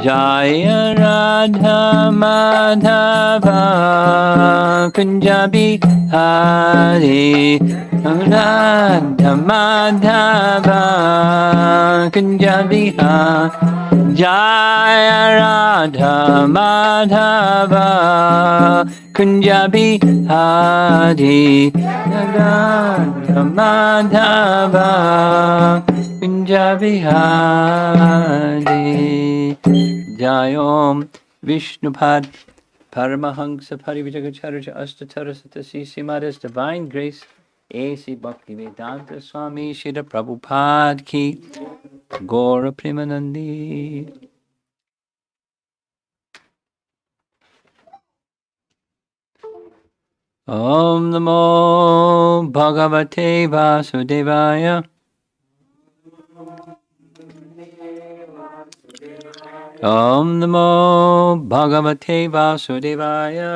Jaya Radha Madhava Kunja Bihari Radha Madhava Kunja Bihari Jaya Radha Madhava Kunja Bihari Radha Madhava Kunja Bihari Jayom Vishnupad Paramahansa Parivijagacharya Astatarasatasi Simadas Divine Grace A.C. Bhaktivedanta Swami Shira Prabhupada Ki Gora Premanandi. Om Namo Bhagavate Vasudevaya. Om Namo Bhagavate Vasudevaya.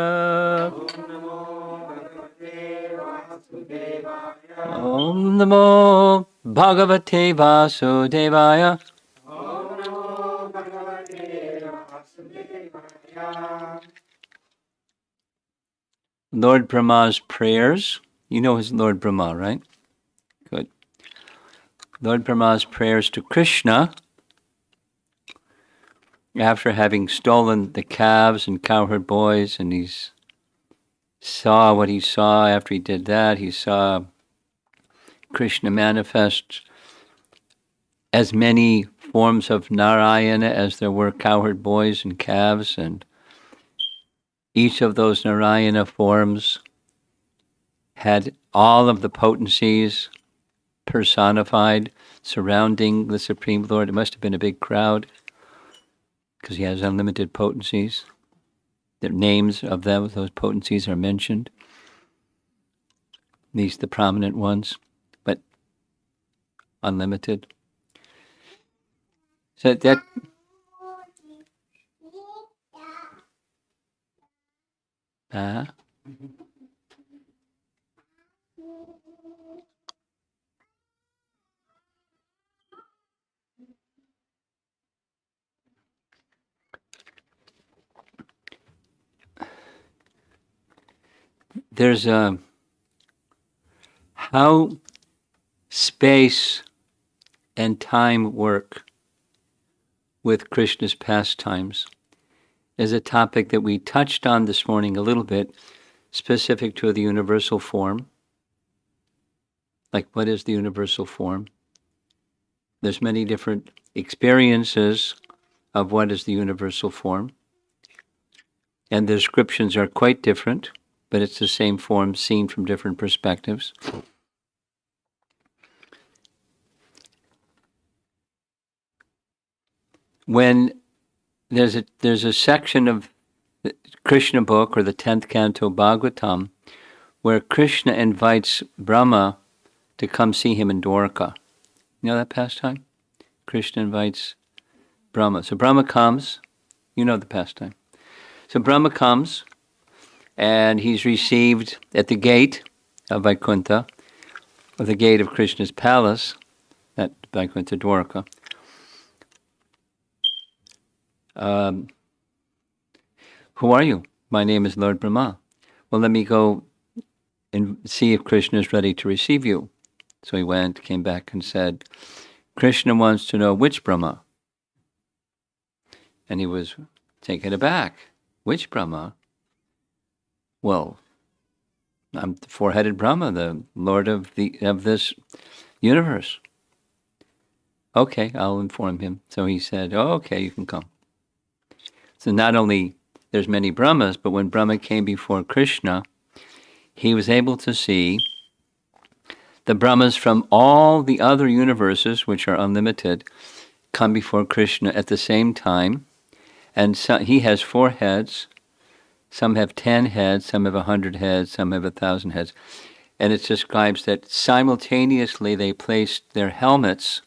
Om Namo Bhagavate Vasudevaya. Lord Brahma's prayers. You know his Lord Brahma, right? Good. Lord Brahma's prayers to Krishna after having stolen the calves and cowherd boys, and he saw what he saw after he did that. He saw Krishna manifest as many forms of Narayana as there were cowherd boys and calves, and each of those Narayana forms had all of the potencies personified surrounding the Supreme Lord. It must have been a big crowd because he has unlimited potencies. The names of them, those potencies are mentioned. These are the prominent ones, but unlimited. So that there's a how space and time work with Krishna's pastimes is a topic that we touched on this morning a little bit, specific to the universal form. Like, what is the universal form? There's many different experiences of what is the universal form. And the descriptions are quite different, but it's the same form seen from different perspectives. When there's a section of the Krishna book, or the 10th canto Bhagavatam, where Krishna invites Brahma to come see him in Dwarka. You know that pastime? Krishna invites Brahma. So Brahma comes, you know the pastime. So Brahma comes, and he's received at the gate of Vaikuntha, or the gate of Krishna's palace, at Vaikuntha Dwarka. Who are you? My name is Lord Brahma. Well, let me go and see if Krishna is ready to receive you. So he went, came back and said, Krishna wants to know which Brahma. And he was taken aback. Which Brahma? Well, I'm the four-headed Brahma, the Lord of this universe. Okay, I'll inform him. So he said, oh, okay, you can come. So not only there's many Brahmas, but when Brahma came before Krishna, he was able to see the Brahmas from all the other universes, which are unlimited, come before Krishna at the same time. And so he has 4 heads. Some have 10 heads, some have 100 heads, some have 1,000 heads. And it describes that simultaneously they placed their helmets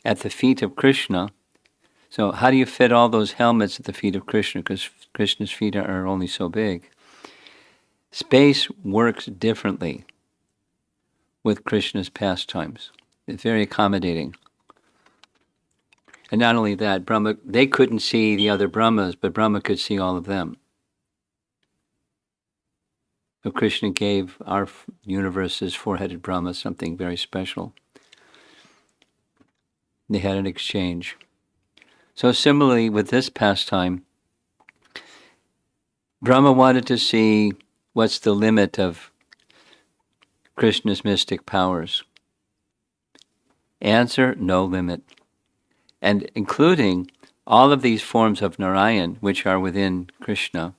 at the feet of Krishna. So how do you fit all those helmets at the feet of Krishna? Because Krishna's feet are only so big. Space works differently with Krishna's pastimes. It's very accommodating. And not only that, Brahma, they couldn't see the other Brahmas, but Brahma could see all of them. So Krishna gave our universe's four-headed Brahma something very special. They had an exchange. So similarly with this pastime, Brahma wanted to see what's the limit of Krishna's mystic powers. Answer, no limit. And including all of these forms of Narayan, which are within Krishna,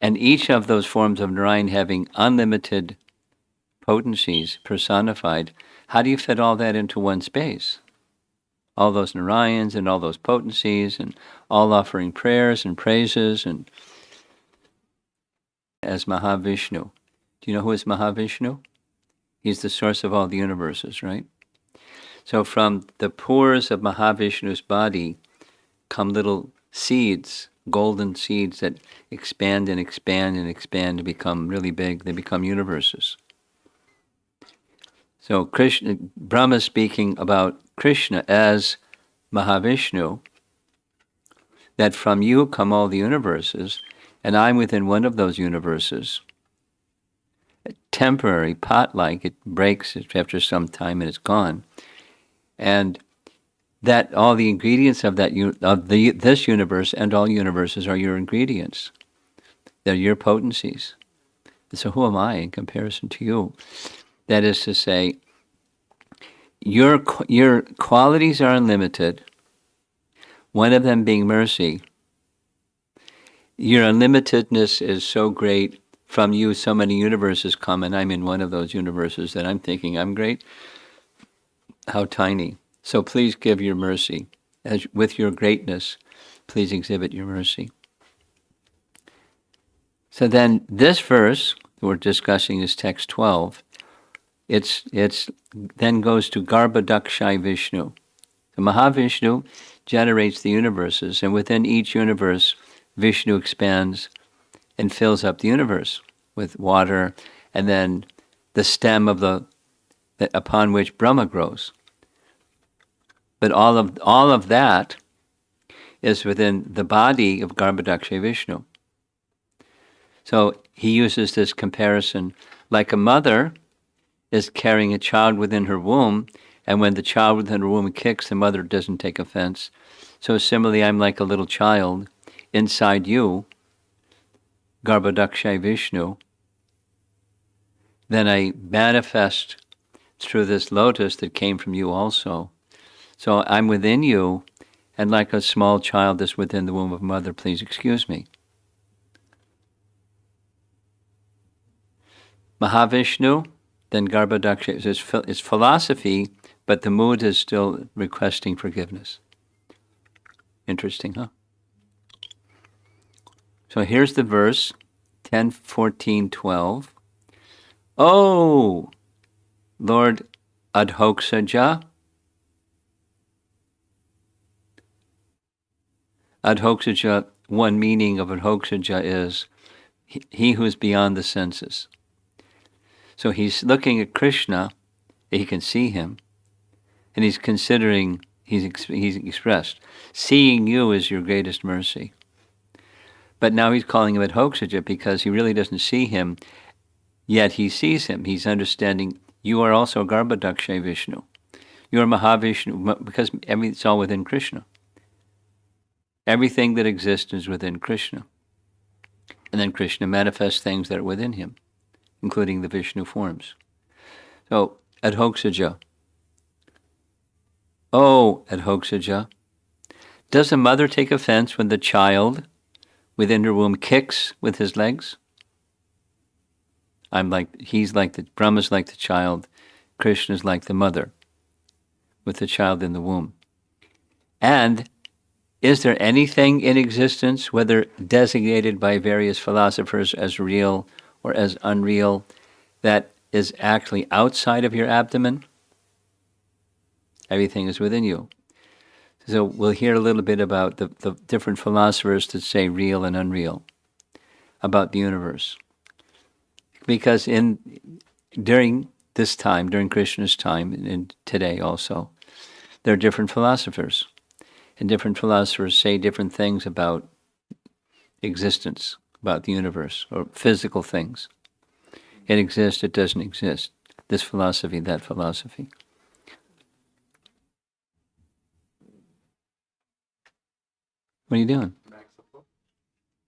and each of those forms of Narayan having unlimited potencies personified, how do you fit all that into one space? All those Narayans and all those potencies and all offering prayers and praises and as Mahavishnu. Do you know who is Mahavishnu? He's the source of all the universes, right? So from the pores of Mahavishnu's body come little seeds, golden seeds that expand and expand and expand to become really big. They become universes. So Krishna, Brahma speaking about Krishna as Mahavishnu, that from you come all the universes, and I'm within one of those universes. Temporary, pot-like, it breaks after some time and it's gone. And that all the ingredients of this universe and all universes are your ingredients. They're your potencies. So who am I in comparison to you? That is to say, your qualities are unlimited, one of them being mercy. Your unlimitedness is so great, from you so many universes come, and I'm in one of those universes that I'm thinking I'm great. How tiny. So please give your mercy. As with your greatness, please exhibit your mercy. So then this verse we're discussing is text 12. It's then goes to Garbhodakshai Vishnu. The Mahavishnu generates the universes, and within each universe, Vishnu expands and fills up the universe with water, and then the stem of upon which Brahma grows. But all of that is within the body of Garbhodakshai Vishnu. So he uses this comparison, like a mother is carrying a child within her womb, and when the child within her womb kicks, the mother doesn't take offense. So similarly, I'm like a little child inside you, Garbhodakshai Vishnu. Then I manifest through this lotus that came from you also. So I'm within you, and like a small child that's within the womb of mother, please excuse me. Mahavishnu, then Garbhodakshai is philosophy, but the mood is still requesting forgiveness. Interesting, huh? So here's the verse, 10, 14, 12. Oh, Lord Adhoksaja. Adhoksaja, one meaning of Adhoksaja is he who is beyond the senses. So he's looking at Krishna, he can see him, and he's considering, he's expressed, seeing you is your greatest mercy. But now he's calling him Adhoksaja because he really doesn't see him, yet he sees him. He's understanding you are also Garbhodakshai Vishnu. You are Mahavishnu, because it's all within Krishna. Everything that exists is within Krishna. And then Krishna manifests things that are within him, including the Vishnu forms. So, Adhoksaja. Oh, Adhoksaja. Does a mother take offense when the child within her womb kicks with his legs? Brahma's like the child, Krishna's like the mother with the child in the womb. And is there anything in existence, whether designated by various philosophers as real or as unreal, that is actually outside of your abdomen? Everything is within you. So we'll hear a little bit about the different philosophers that say real and unreal about the universe. Because during this time, during Krishna's time, and today also, There are different philosophers, and different philosophers say different things about existence, about the universe, or physical things. It exists, it doesn't exist. This philosophy, that philosophy. What are you doing?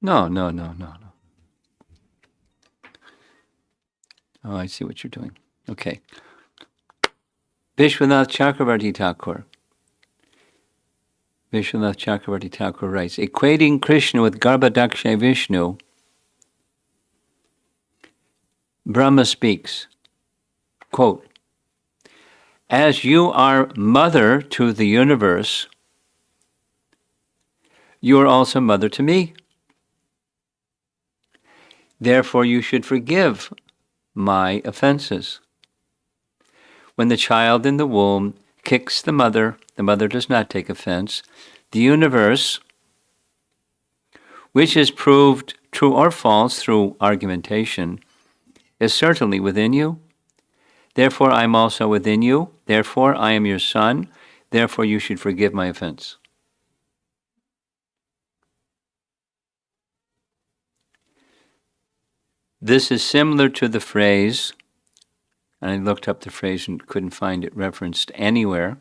No. Oh, I see what you're doing. Okay. Vishwanath Chakravarti Thakur. Vishwanath Chakravarti Thakur writes, equating Krishna with Garbhadaksha Vishnu, Brahma speaks, quote, as you are mother to the universe, you are also mother to me. Therefore, you should forgive my offenses. When the child in the womb kicks the mother does not take offense. The universe, which is proved true or false through argumentation, is certainly within you. Therefore, I am also within you. Therefore, I am your son. Therefore, you should forgive my offense. This is similar to the phrase, and I looked up the phrase and couldn't find it referenced anywhere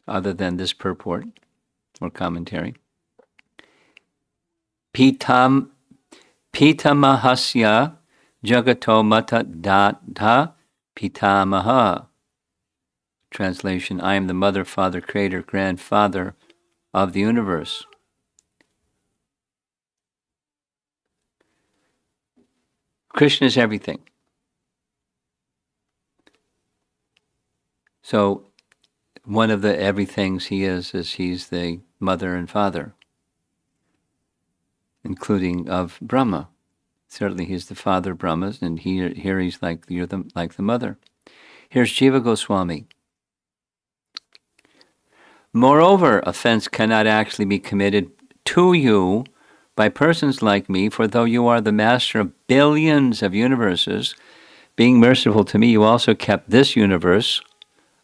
other than this purport or commentary. Pitamahasya jagato mata data pitamaha. Translation, I am the mother, father, creator, grandfather of the universe. Krishna is everything. So one of the everythings he is he's the mother and father, including of Brahma. Certainly he's the father of Brahma, and here he's like the mother. Here's Jiva Goswami. Moreover, offense cannot actually be committed to you by persons like me, for though you are the master of billions of universes, being merciful to me, you also kept this universe,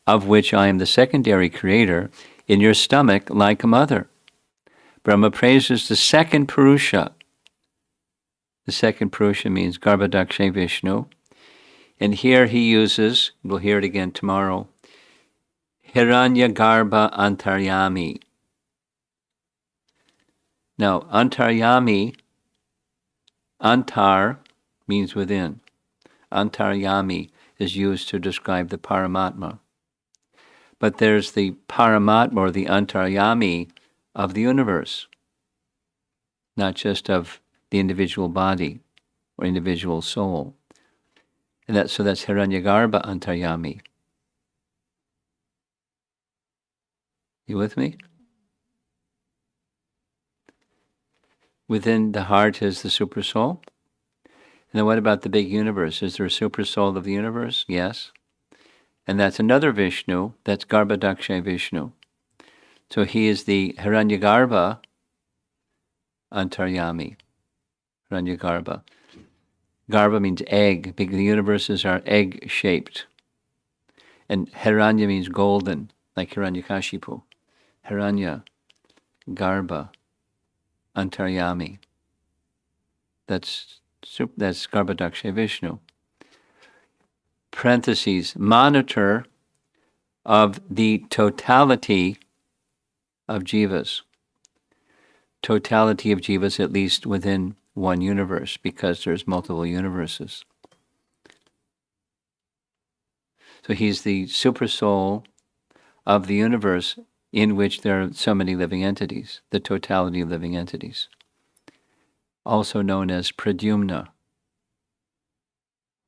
of which I am the secondary creator, in your stomach like a mother. Brahma praises the second Purusha. The second Purusha means Garbhadaksha Vishnu. And here he uses, we'll hear it again tomorrow, Hiranyagarbha Antaryami. Now, Antaryami, Antar means within. Antaryami is used to describe the Paramatma. But there's the Paramatma, or the Antaryami of the universe, not just of the individual body or individual soul. And that's Hiranyagarbha Antaryami. You with me? Within the heart is the super soul. And then what about the big universe? Is there a super soul of the universe? Yes. And that's another Vishnu, that's Garbhadaksha Vishnu. So he is the Hiranyagarbha Antaryami. Hiranyagarbha. Garbha means egg, because the universes are egg-shaped. And Hiranya means golden, like Hiranyakashipu. Hiranya, Garbha, Antaryami. That's Garbhadaksha Vishnu. Parentheses, monitor of the totality of jivas. Totality of jivas, at least within one universe, because there's multiple universes. So he's the super soul of the universe in which there are so many living entities, the totality of living entities, also known as Pradyumna.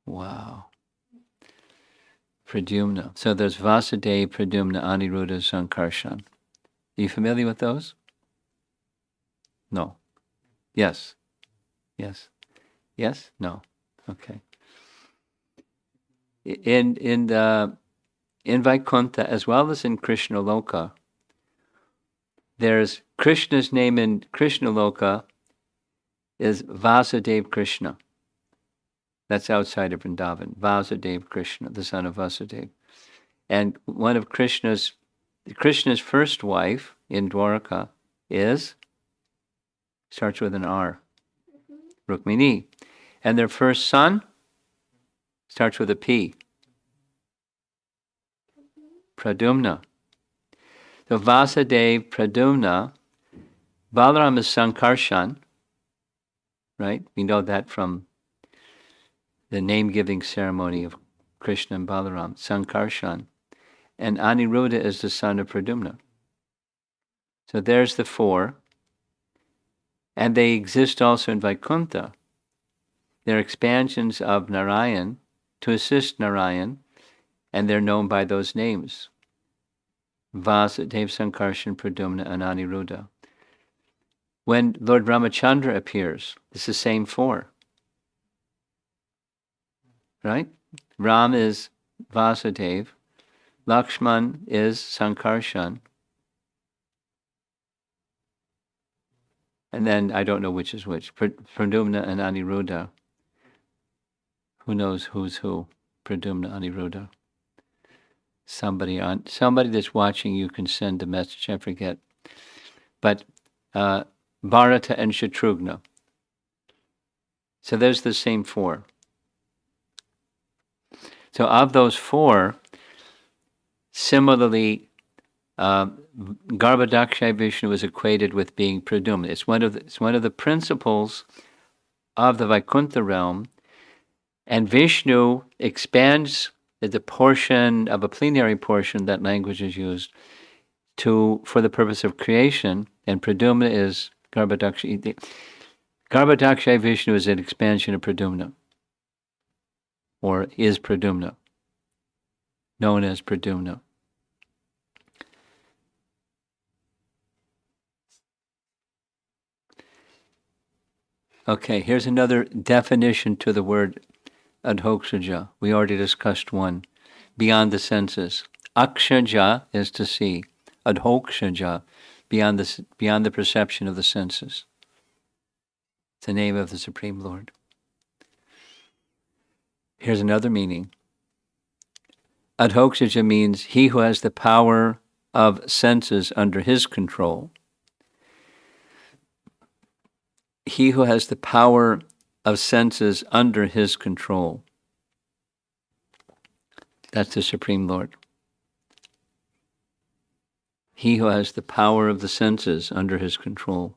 Wow. Pradyumna. So there's Vasudeva, Pradyumna, Aniruddha, Sankarshan. Are you familiar with those? No. Yes. Yes. Yes? No. Okay. In Vaikuntha, as well as in Krishna Loka, there's Krishna's name in Krishna Loka is Vasudeva Krishna. That's outside of Vrindavan. Vasudeva Krishna, the son of Vasudeva. And one of Krishna's first wife in Dwaraka starts with an R, Rukmini. And their first son starts with a P, Pradumna. So Vasudeva, Pradumna, Balaram is Sankarshan, right? We know that from the name-giving ceremony of Krishna and Balaram, Sankarshan. And Aniruddha is the son of Pradumna. So there's the four. And they exist also in Vaikuntha. They're expansions of Narayan to assist Narayan, and they're known by those names. Vasudeva, Sankarshan, Pradumna, and Aniruddha. When Lord Ramachandra appears, it's the same four. Right? Ram is Vasudeva, Lakshman is Sankarshan, and then I don't know which is which, Pradumna and Aniruddha. Who knows who's who? Pradumna, Aniruddha. Somebody that's watching, you can send a message, I forget. But Bharata and Shatrughna. So there's the same four. So of those four, similarly, Garbhodakshay Vishnu is equated with being Pradumna. It's one of the principles of the Vaikuntha realm, and Vishnu expands the portion of a plenary portion, that language is used, for the purpose of creation, and Pradumna is Garbhodakshay. Garbhodakshay Vishnu is an expansion of Pradumna, or is Pradumna, known as Pradumna. Okay, here's another definition to the word adhokshaja. We already discussed one. Beyond the senses. Akshaja is to see. Adhokshaja, beyond the perception of the senses. It's the name of the Supreme Lord. Here's another meaning. Adhokshaja means he who has the power of senses under his control. He who has the power of senses under his control. That's the Supreme Lord. He who has the power of the senses under his control.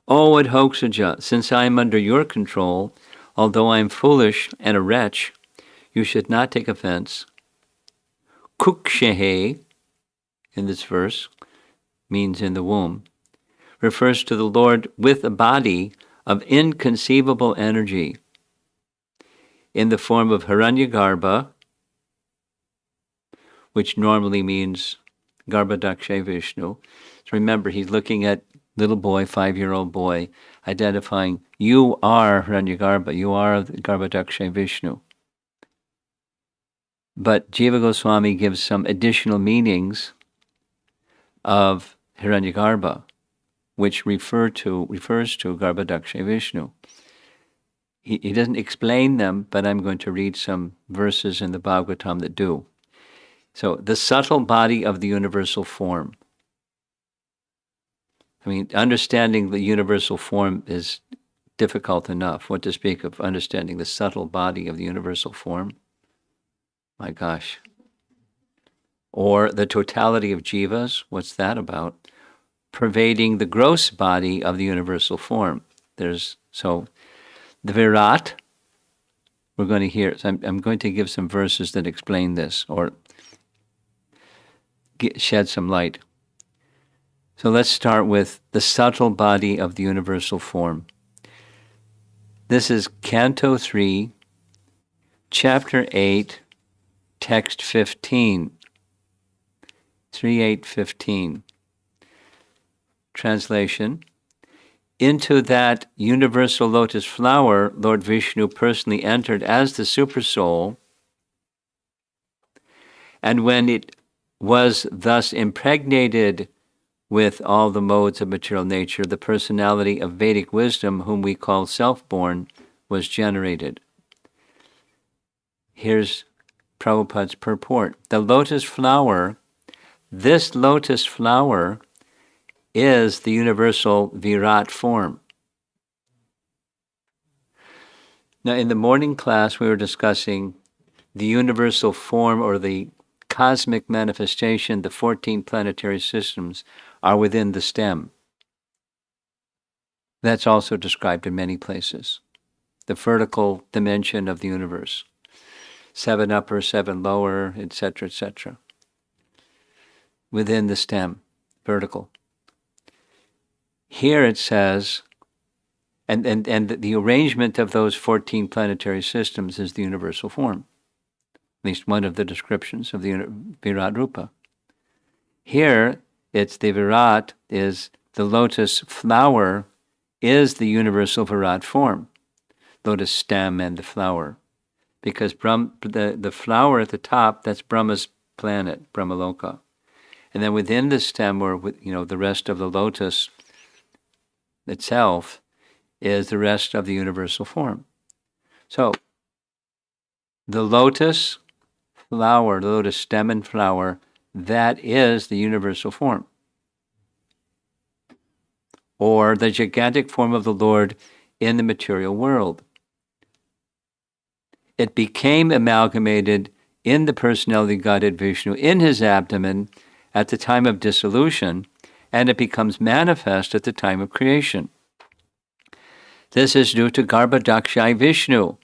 O Adhokshaja, since I am under your control, although I am foolish and a wretch, you should not take offense. Kukshehe, in this verse, means in the womb, refers to the Lord with a body of inconceivable energy in the form of Hiranyagarbha, which normally means Garbhodakshay Vishnu. So remember, he's looking at little boy, 5-year-old boy, identifying, you are Hiranyagarbha, you are Garbhodakshay Vishnu. But Jiva Goswami gives some additional meanings of Hiranyagarbha, which refers to Garbhodakshay Vishnu. He doesn't explain them, but I'm going to read some verses in the Bhagavatam that do. So, the subtle body of the universal form. I mean, understanding the universal form is difficult enough. What to speak of understanding the subtle body of the universal form? My gosh. Or the totality of jivas, what's that about? Pervading the gross body of the universal form. So the Virat, we're going to hear. So I'm going to give some verses that explain this, or shed some light. So let's start with the subtle body of the universal form. This is Canto 3, Chapter 8, Text 15. 3.8.15. Translation. Into that universal lotus flower, Lord Vishnu personally entered as the Supersoul, and when it was thus impregnated with all the modes of material nature, the personality of Vedic wisdom, whom we call self-born, was generated. Here's Prabhupada's purport. The lotus flower, this lotus flower is the universal Virat form. Now, in the morning class, we were discussing the universal form or the cosmic manifestation. The 14 planetary systems are within the stem. That's also described in many places. The vertical dimension of the universe. 7 upper, 7 lower, etc., etc. Within the stem, vertical. Here it says, and the arrangement of those 14 planetary systems is the universal form. At least one of the descriptions of the Virat Rupa. Here, it's the Virat is the lotus flower is the universal Virat form. Lotus stem and the flower. Because the flower at the top, that's Brahma's planet, Brahmaloka. And then within the stem, or the rest of the lotus itself, is the rest of the universal form. So, the lotus flower, the lotus stem and flower, that is the universal form. Or the gigantic form of the Lord in the material world. It became amalgamated in the personality of Godhead Vishnu in his abdomen at the time of dissolution, and it becomes manifest at the time of creation. This is due to Garbhodakshai Vishnu,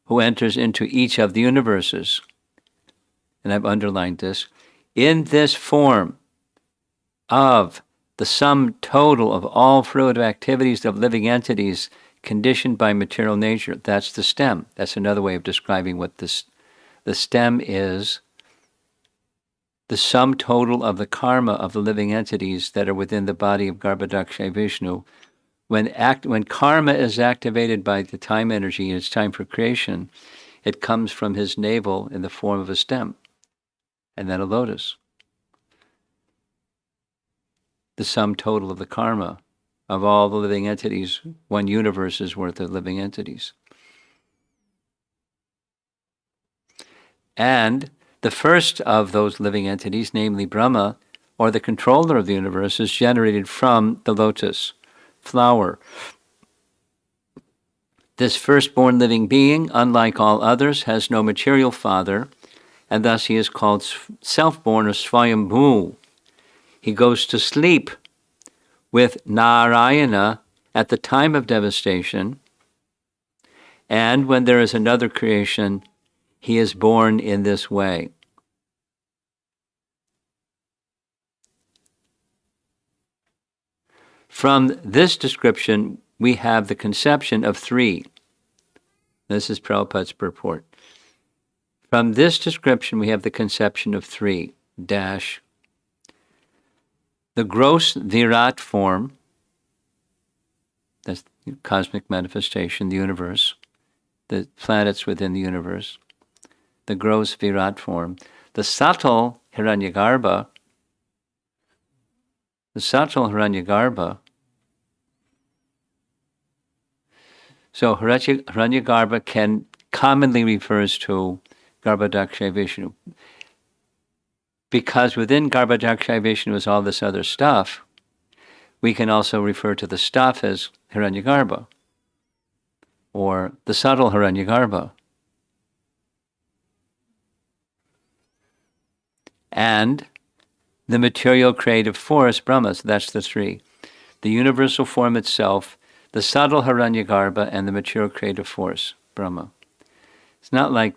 who enters into each of the universes. And I've underlined this. In this form of the sum total of all fruitive activities of living entities conditioned by material nature, that's the stem. That's another way of describing what the stem is. The sum total of the karma of the living entities that are within the body of Garbhodakshai Vishnu. When karma is activated by the time energy and it's time for creation, it comes from his navel in the form of a stem, and then a lotus. The sum total of the karma of all the living entities, one universe's worth of living entities. And the first of those living entities, namely Brahma, or the controller of the universe, is generated from the lotus flower. This firstborn living being, unlike all others, has no material father, and thus he is called self-born or Swayambhu. He goes to sleep with Narayana at the time of devastation, and when there is another creation, he is born in this way. From this description, we have the conception of 3. This is Prabhupada's purport. From this description, we have the conception of 3. The gross Virat form, that's the cosmic manifestation, the universe, the planets within the universe, the gross Virat form, the subtle Hiranyagarbha, So Hiranyagarbha can commonly refers to Garbhodakshai Vishnu. Because within Garbhodakshai Vishnu is all this other stuff, we can also refer to the stuff as Hiranyagarbha, or the subtle Hiranyagarbha. And the material creative force, Brahma, so that's the 3. The universal form itself, the subtle Hiranyagarbha, and the material creative force, Brahma. It's not like,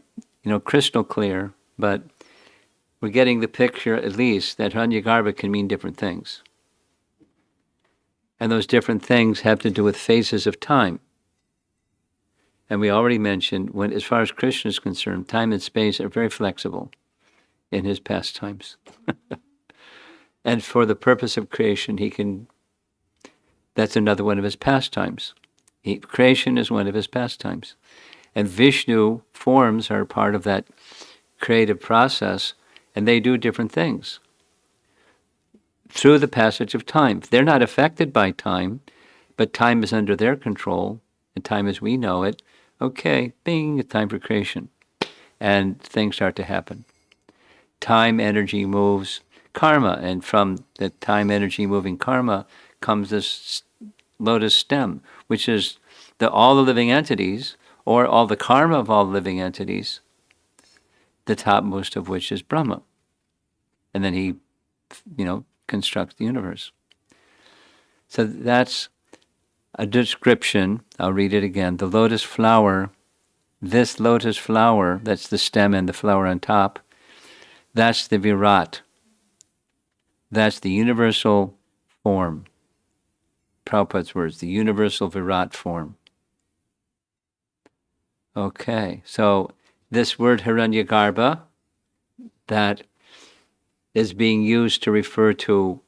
crystal clear, but we're getting the picture, at least, that Hiranyagarbha can mean different things. And those different things have to do with phases of time. And we already mentioned, as far as Krishna is concerned, time and space are very flexible in his pastimes. And for the purpose of creation, that's another one of his pastimes. Creation is one of his pastimes. And Vishnu forms are part of that creative process, and they do different things through the passage of time. They're not affected by time, but time is under their control, and time as we know it, okay, being a time for creation. and things start to happen. Time energy moves karma, and from the time energy moving karma comes this lotus stem, which is all the living entities, or all the karma of all living entities, the topmost of which is Brahma. And then he, constructs the universe. So that's a description. I'll read it again. The lotus flower, this lotus flower, that's the stem and the flower on top, that's the Virat. That's the universal form. Prabhupada's words, the universal Virat form. Okay, so this word Hiranyagarbha, that is being used to refer to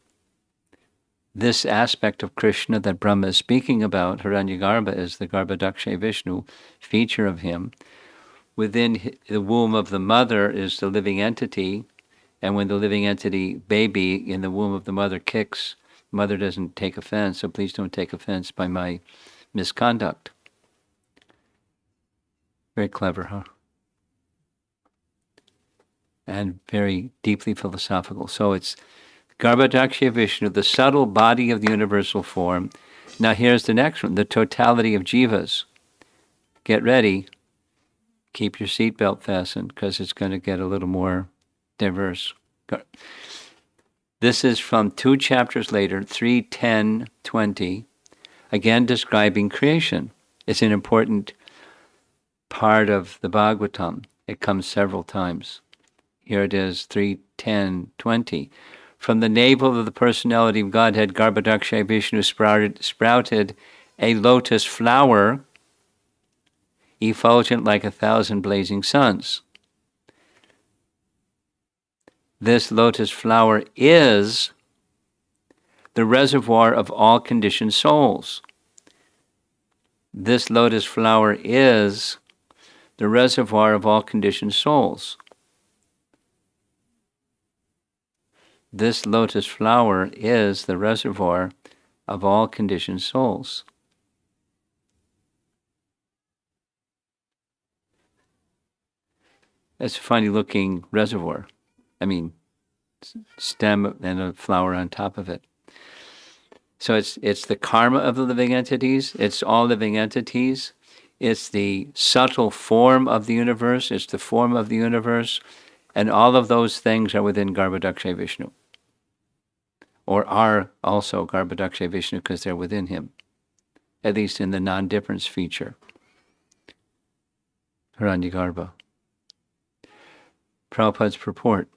this aspect of Krishna that Brahma is speaking about. Hiranyagarbha is the Garbhodakshay Vishnu feature of him. Within the womb of the mother is the living entity, and when the living entity baby in the womb of the mother kicks, mother doesn't take offense, so please don't take offense by my misconduct. Very clever, huh? And very deeply philosophical. So it's Garbhodakshay Vishnu, the subtle body of the universal form. Now here's the next one, the totality of Jivas. Get ready. Keep your seatbelt fastened, because it's going to get a little more diverse. This is from 2 chapters later, 3:10:20, again describing creation. It's an important part of the Bhagavatam. It comes several times. Here it is, 3:10:20. From the navel of the personality of Godhead, Garbhodakshay Vishnu sprouted a lotus flower, effulgent like 1,000 blazing suns. This lotus flower is the reservoir of all conditioned souls. This lotus flower is the reservoir of all conditioned souls. This lotus flower is the reservoir of all conditioned souls. It's a funny looking reservoir. I mean, stem and a flower on top of it. So it's the karma of the living entities. It's all living entities. It's the subtle form of the universe. It's the form of the universe. And all of those things are within Garbhodakshay Vishnu. Or are also Garbhodakshay Vishnu because they're within him. At least in the non-difference feature. Hiranyagarbha. Prabhupada's purport.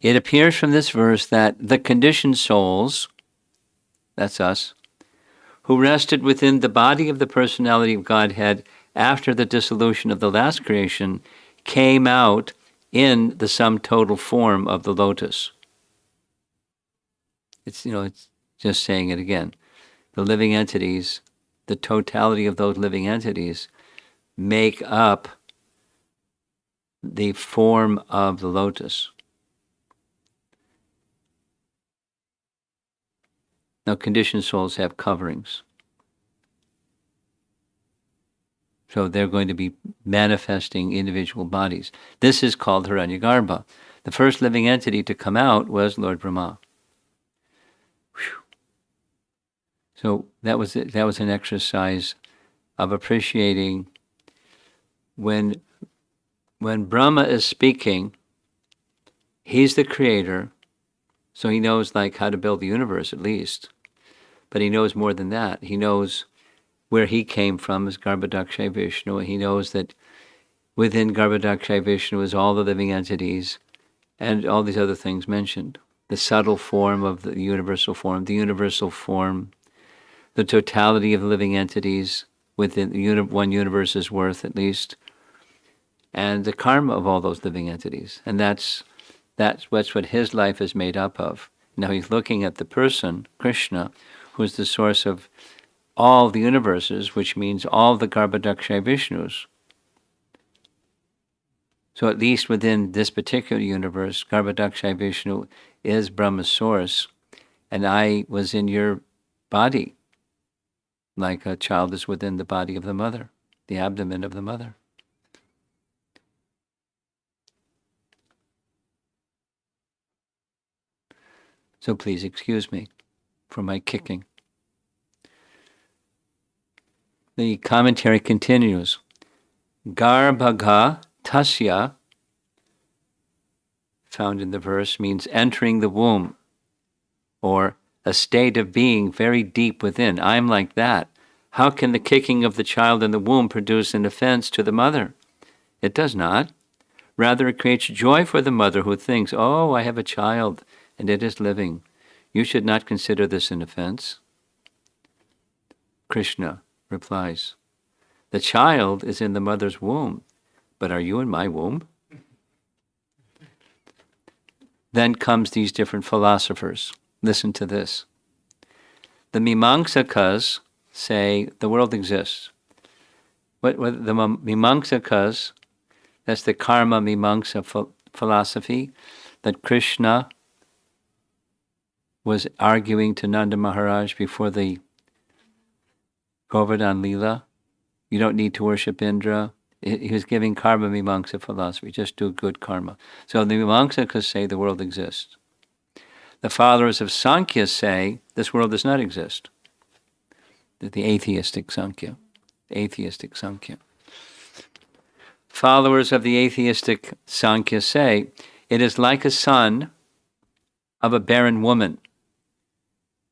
It appears from this verse that the conditioned souls, that's us, who rested within the body of the personality of Godhead after the dissolution of the last creation, came out in the sum total form of the lotus. It's just saying it again. The living entities, the totality of those living entities, make up the form of the lotus. Now, conditioned souls have coverings. So they're going to be manifesting individual bodies. This is called Hiranyagarbha. The first living entity to come out was Lord Brahma. Whew. So that was it. That was an exercise of appreciating when Brahma is speaking, he's the creator, so he knows how to build the universe at least. But he knows more than that. He knows where he came from as Garbhodakshay Vishnu. He knows that within Garbhodakshay Vishnu is all the living entities and all these other things mentioned. The subtle form of the universal form, the totality of the living entities within one universe's worth at least, and the karma of all those living entities. And that's what his life is made up of. Now he's looking at the person, Krishna, who is the source of all the universes, which means all the Garbhodakshay Vishnus. So at least within this particular universe, Garbhodakshay Vishnu is Brahma's source, and I was in your body, like a child is within the body of the mother, the abdomen of the mother. So please excuse me for my kicking. The commentary continues. Garbhaga tasya, found in the verse, means entering the womb, or a state of being very deep within. I'm like that. How can the kicking of the child in the womb produce an offense to the mother? It does not. Rather, it creates joy for the mother who thinks, oh, I have a child, and it is living. You should not consider this an offense. Krishna replies, the child is in the mother's womb, but are you in my womb? Then comes these different philosophers. Listen to this. The Mimamsakas say the world exists. What the Mimamsakas, that's the karma mimamsa philosophy that Krishna was arguing to Nanda Maharaj before the Govardhan Leela. You don't need to worship Indra. He was giving karma mimamsa philosophy, just do good karma. So the Mimamsakas say the world exists. The followers of Sankhya say this world does not exist. The atheistic Sankhya. Followers of the atheistic Sankhya say it is like a son of a barren woman.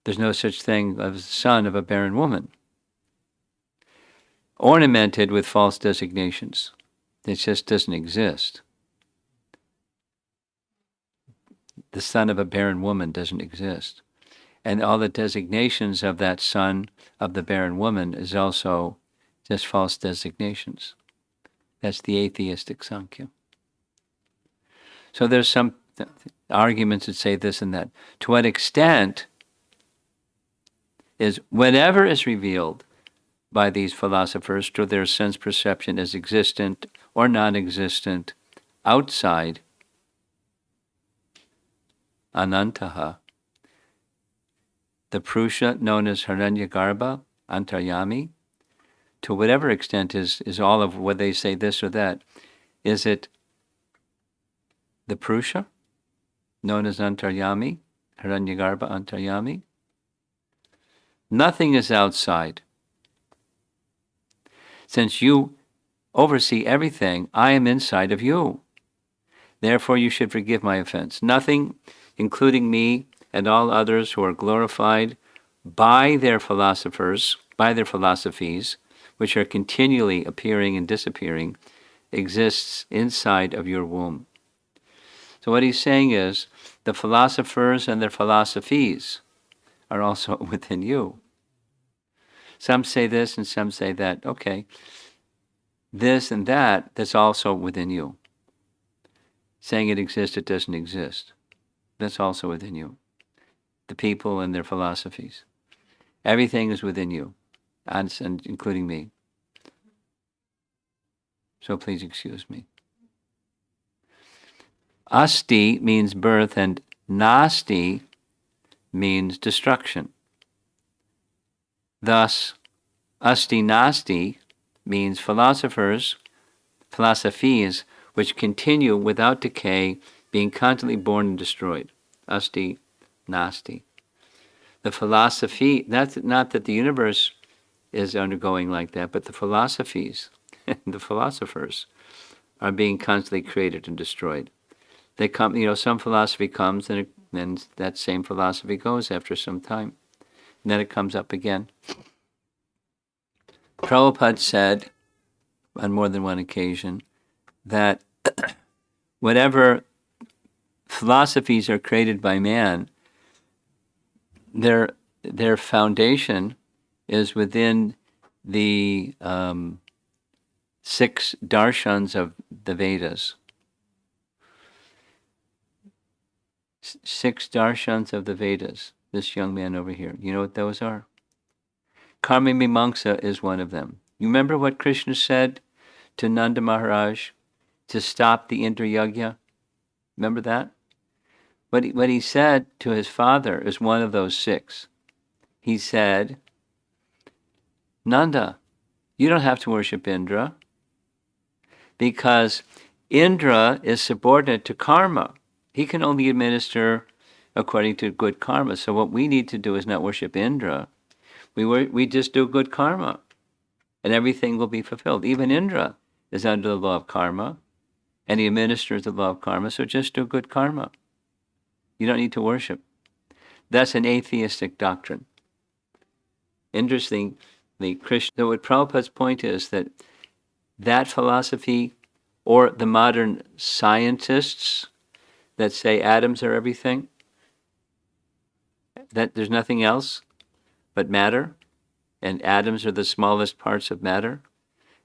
There's no such thing as a son of a barren woman. Ornamented with false designations. It just doesn't exist. The son of a barren woman doesn't exist. And all the designations of that son of the barren woman is also just false designations. That's the atheistic Sankhya. So there's some arguments that say this and that. To what extent is whatever is revealed by these philosophers through their sense perception as existent or non-existent outside Anantaha, the Purusha known as Hiranyagarbha, Antaryami, to whatever extent is all of what they say this or that. Is it the Purusha known as Antaryami, Hiranyagarbha Antaryami? Nothing is outside. Since you oversee everything, I am inside of you. Therefore you should forgive my offense. Nothing, including me and all others who are glorified by their philosophers, by their philosophies, which are continually appearing and disappearing, exists inside of your womb. So what he's saying is, the philosophers and their philosophies are also within you. Some say this and some say that. Okay, this and that, that's also within you. Saying it exists, it doesn't exist. That's also within you. The people and their philosophies. Everything is within you, and including me. So please excuse me. Asti means birth, and nasti means destruction. Thus, asti nasti means philosophies which continue without decay, being constantly born and destroyed. Asti nasti. The philosophy, not that the universe is undergoing like that, but the philosophies, the philosophers are being constantly created and destroyed. They come, some philosophy comes and then that same philosophy goes after some time. And then it comes up again. Prabhupada said on more than one occasion that whatever philosophies are created by man, their foundation is within the 6 darshans of the Vedas. 6 darshans of the Vedas. This young man over here. You know what those are? Karma Mimamsa is one of them. You remember what Krishna said to Nanda Maharaj to stop the Indra Yajna? Remember that? What he said to his father is one of those 6. He said, Nanda, you don't have to worship Indra because Indra is subordinate to karma. He can only administer according to good karma. So what we need to do is not worship Indra. We just do good karma, and everything will be fulfilled. Even Indra is under the law of karma, and he administers the law of karma, so just do good karma. You don't need to worship. That's an atheistic doctrine. Interestingly, Krishna, so what Prabhupada's point is that philosophy, or the modern scientists that say atoms are everything, that there's nothing else but matter, and atoms are the smallest parts of matter,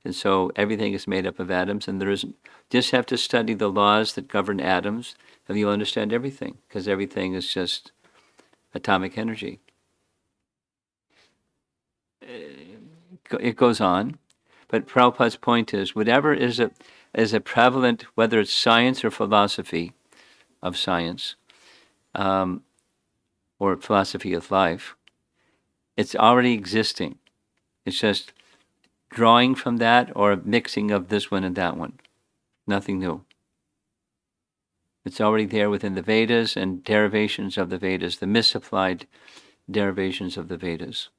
and so everything is made up of atoms, and there isn't. Just have to study the laws that govern atoms, and you'll understand everything, because everything is just atomic energy. It goes on, but Prabhupada's point is, whatever is a prevalent, whether it's science or philosophy of science, or philosophy of life, it's already existing. It's just drawing from that or a mixing of this one and that one. Nothing new. It's already there within the Vedas and derivations of the Vedas, the misapplied derivations of the Vedas.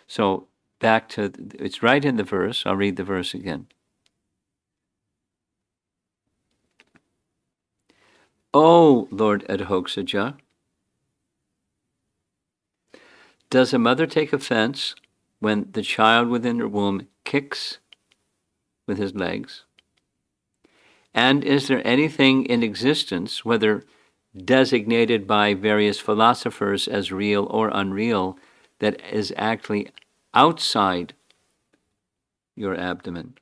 So back to, it's right in the verse. I'll read the verse again. O Lord Adhoksaja, does a mother take offense when the child within her womb kicks with his legs? And is there anything in existence, whether designated by various philosophers as real or unreal, that is actually outside your abdomen?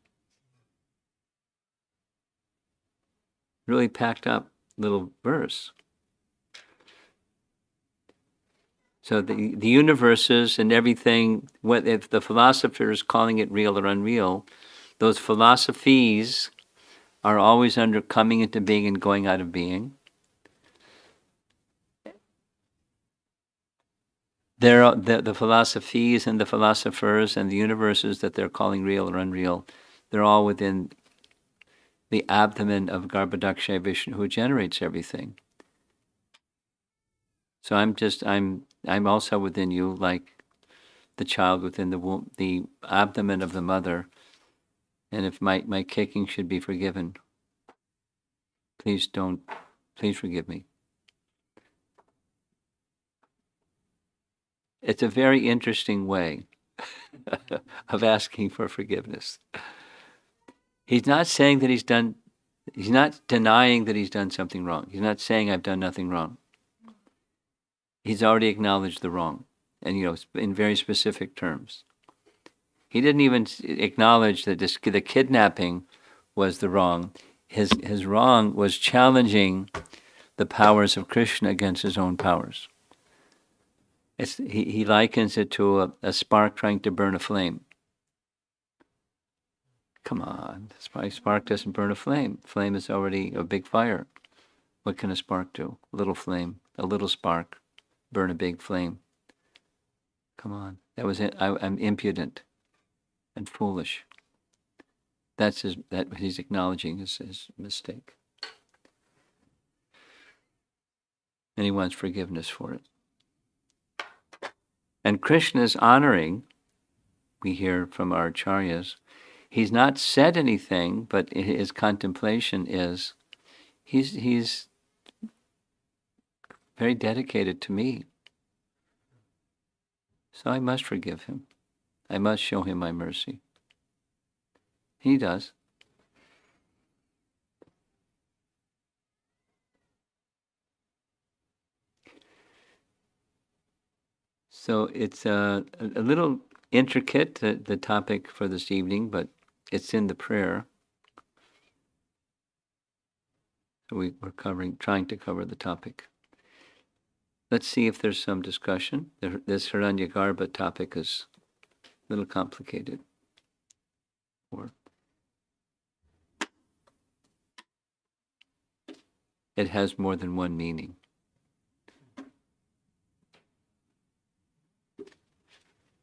Really packed up little verse. So the universes and everything, what if the philosopher is calling it real or unreal, those philosophies are always under coming into being and going out of being. The philosophies and the philosophers and the universes that they're calling real or unreal, they're all within the abdomen of Garbhodakshay Vishnu, who generates everything. So I'm also within you, like the child within the womb, the abdomen of the mother. And if my kicking should be forgiven, please forgive me. It's a very interesting way of asking for forgiveness. He's not saying that he's not denying that he's done something wrong. He's not saying I've done nothing wrong. He's already acknowledged the wrong, and in very specific terms. He didn't even acknowledge that the kidnapping was the wrong. His wrong was challenging the powers of Krishna against his own powers. He likens it to a spark trying to burn a flame. Come on, spark doesn't burn a flame. Flame is already a big fire. What can a spark do? A little flame, a little spark, burn a big flame. Come on, that was it. I'm impudent and foolish. That he's acknowledging his mistake. And he wants forgiveness for it. And Krishna is honoring, we hear from our acharyas, he's not said anything, but his contemplation is, he's very dedicated to me. So I must forgive him. I must show him my mercy. He does. So it's a little intricate, the topic for this evening, but it's in the prayer. So we're trying to cover the topic. Let's see if there's some discussion. This Hiranyagarbha topic is a little complicated. Or it has more than one meaning.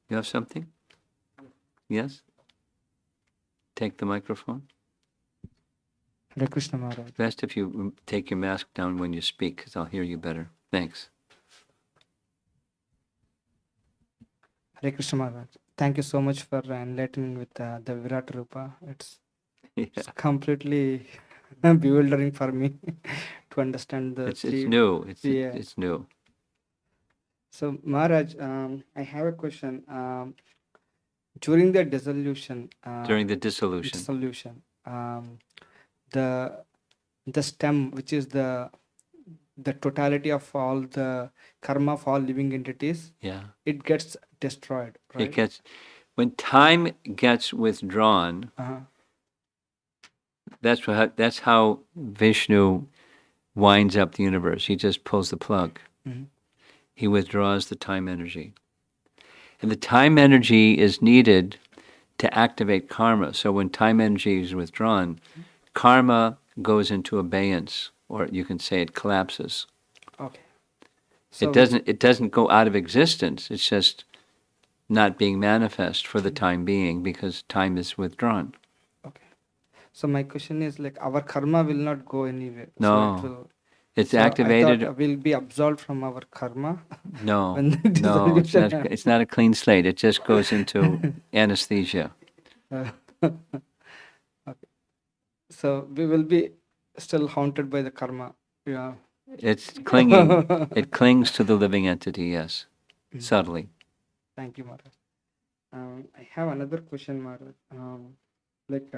You have something? Yes? Take the microphone. Hare Krishna Maharaj. Best if you take your mask down when you speak, because I'll hear you better. Thanks. Hare Krishna Maharaj. Thank you so much for enlightening with the Virat Rupa. It's Yeah. completely bewildering for me to understand the It's three. new. Yeah. It's new. So Maharaj, I have a question. During the dissolution, During the dissolution. the stem, which is the totality of all the karma of all living entities, Yeah. it gets destroyed, It right? gets, when time gets withdrawn, that's how Vishnu winds up the universe. He just pulls the plug. Mhm. He withdraws the time energy. And the time energy is needed to activate karma. So when time energy is withdrawn, karma goes into abeyance, or you can say it collapses. Okay. It doesn't go out of existence. It's just not being manifest for the time being because time is withdrawn. Okay. So my question is like our karma will not go anywhere. No. So it will. It's So activated. I thought we'll be absolved from our karma. No, when the no, dissolution it's not a clean slate. It just goes into anesthesia. Okay. So we will be still haunted by the karma. Yeah. It's clinging. It clings to the living entity, yes, subtly. Thank you, Maharaj. I have another question, Maharaj. Like